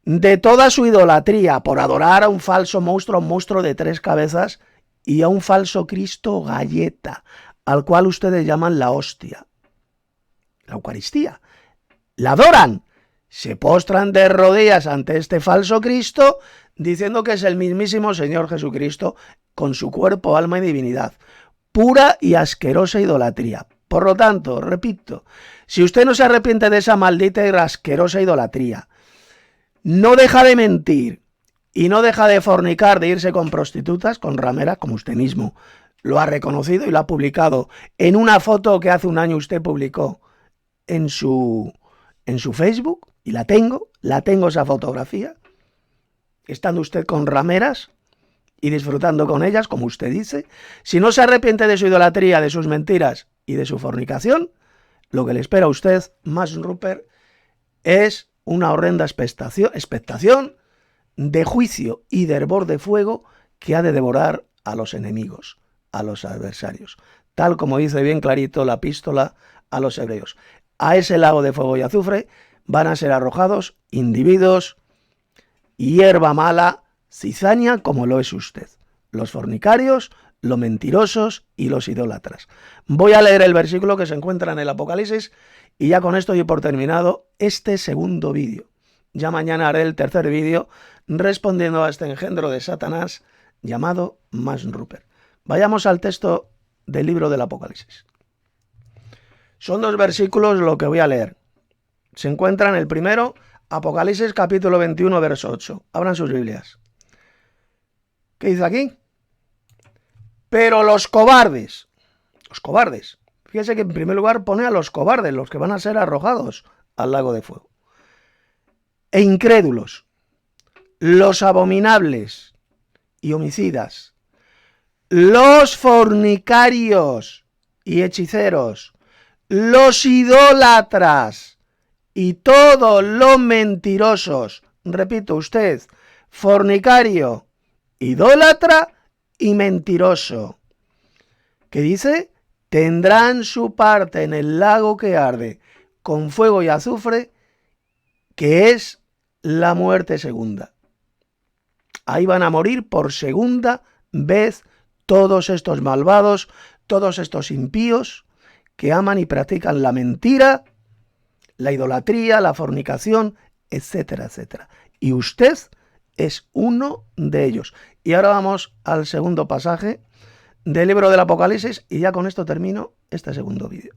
de toda su idolatría por adorar a un falso monstruo, a un monstruo de 3 cabezas y a un falso Cristo galleta, al cual ustedes llaman la hostia, la Eucaristía, la adoran, se postran de rodillas ante este falso Cristo, diciendo que es el mismísimo Señor Jesucristo con su cuerpo, alma y divinidad. Pura y asquerosa idolatría. Por lo tanto, repito, si usted no se arrepiente de esa maldita y asquerosa idolatría, no deja de mentir y no deja de fornicar, de irse con prostitutas, con rameras, como usted mismo lo ha reconocido y lo ha publicado en una foto que hace un año usted publicó en su Facebook, y la tengo esa fotografía, estando usted con rameras y disfrutando con ellas, como usted dice. Si no se arrepiente de su idolatría, de sus mentiras y de su fornicación, lo que le espera a usted, Max Rupert, es una horrenda expectación de juicio y de hervor de fuego que ha de devorar a los enemigos, a los adversarios, tal como dice bien clarito la epístola a los hebreos. A ese lago de fuego y azufre van a ser arrojados individuos, hierba mala, cizaña, como lo es usted, los fornicarios, los mentirosos y los idólatras. Voy a leer el versículo que se encuentra en el Apocalipsis y ya con esto doy por terminado este segundo vídeo. Ya mañana haré el tercer vídeo respondiendo a este engendro de Satanás llamado Max Rupert. Vayamos al texto del libro del Apocalipsis. Son 2 versículos lo que voy a leer. Se encuentra en el primero, Apocalipsis capítulo 21, verso 8. Abran sus Biblias. ¿Qué dice aquí? Pero los cobardes, fíjese que en primer lugar pone a los cobardes, los que van a ser arrojados al lago de fuego. E incrédulos, los abominables y homicidas, los fornicarios y hechiceros, los idólatras y todos los mentirosos, repito usted, fornicario, idólatra y mentiroso, que dice, tendrán su parte en el lago que arde con fuego y azufre, que es la muerte segunda. Ahí van a morir por segunda vez todos estos malvados, todos estos impíos que aman y practican la mentira, la idolatría, la fornicación, etcétera, etcétera. Y usted es uno de ellos. Y ahora vamos al segundo pasaje del libro del Apocalipsis y ya con esto termino este segundo vídeo.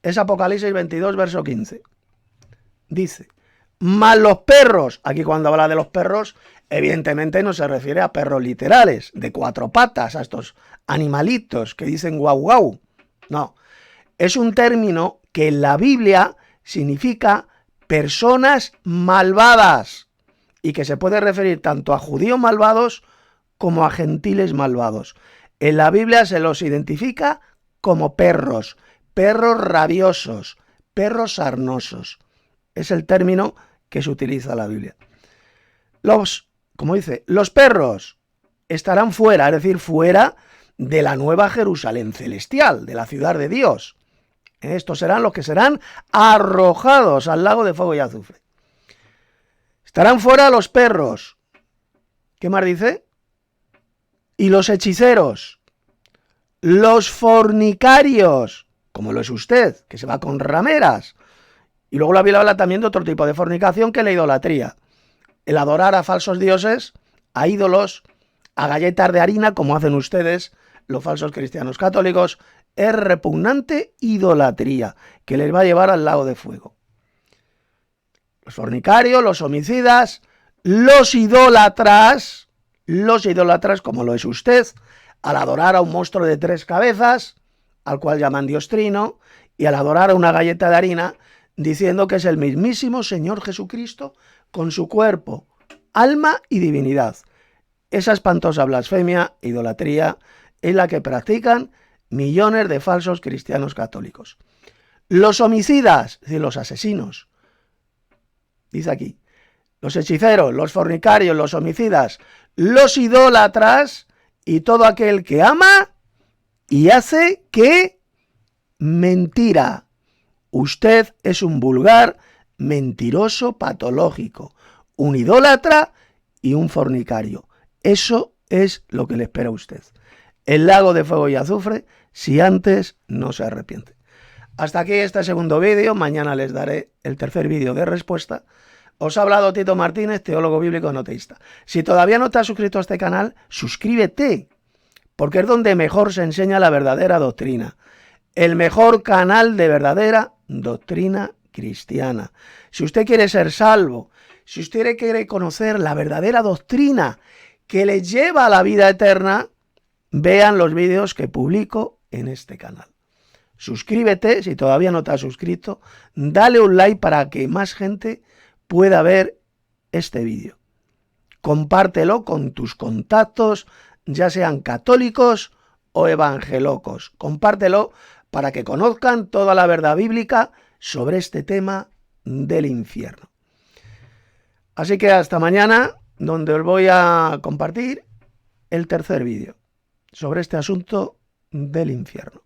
Es Apocalipsis 22, verso 15. Dice, mas los perros, aquí cuando habla de los perros, evidentemente no se refiere a perros literales, de 4 patas, a estos animalitos que dicen guau guau. No, es un término que en la Biblia significa personas malvadas y que se puede referir tanto a judíos malvados como a gentiles malvados. En la Biblia se los identifica como perros, perros rabiosos, perros sarnosos. Es el término que se utiliza en la Biblia. Como dice, los perros estarán fuera, es decir, fuera de la nueva Jerusalén celestial, de la ciudad de Dios. Estos serán los que serán arrojados al lago de fuego y azufre. Estarán fuera los perros. ¿Qué más dice? Y los hechiceros, los fornicarios, como lo es usted, que se va con rameras. Y luego la Biblia habla también de otro tipo de fornicación, que es la idolatría. El adorar a falsos dioses, a ídolos, a galletas de harina, como hacen ustedes, los falsos cristianos católicos, es repugnante idolatría, que les va a llevar al lago de fuego. Los fornicarios, los homicidas, los idólatras, como lo es usted, al adorar a un monstruo de 3 cabezas, al cual llaman Dios Trino, y al adorar a una galleta de harina, diciendo que es el mismísimo Señor Jesucristo con su cuerpo, alma y divinidad. Esa espantosa blasfemia, idolatría, es la que practican millones de falsos cristianos católicos. Los homicidas, es decir, los asesinos, dice aquí, los hechiceros, los fornicarios, los homicidas, los idólatras y todo aquel que ama y hace que mentira. Usted es un vulgar mentiroso patológico, un idólatra y un fornicario. Eso es lo que le espera a usted. El lago de fuego y azufre si antes no se arrepiente. Hasta aquí este segundo vídeo. Mañana les daré el tercer vídeo de respuesta. Os ha hablado Tito Martínez, teólogo bíblico no teísta. Si todavía no te has suscrito a este canal, suscríbete, porque es donde mejor se enseña la verdadera doctrina. El mejor canal de verdadera doctrina cristiana. Si usted quiere ser salvo, si usted quiere conocer la verdadera doctrina que le lleva a la vida eterna, vean los vídeos que publico en este canal. Suscríbete si todavía no te has suscrito, dale un like para que más gente pueda ver este vídeo. Compártelo con tus contactos, ya sean católicos o evangelocos. Compártelo para que conozcan toda la verdad bíblica sobre este tema del infierno. Así que hasta mañana, donde os voy a compartir el tercer vídeo sobre este asunto del infierno.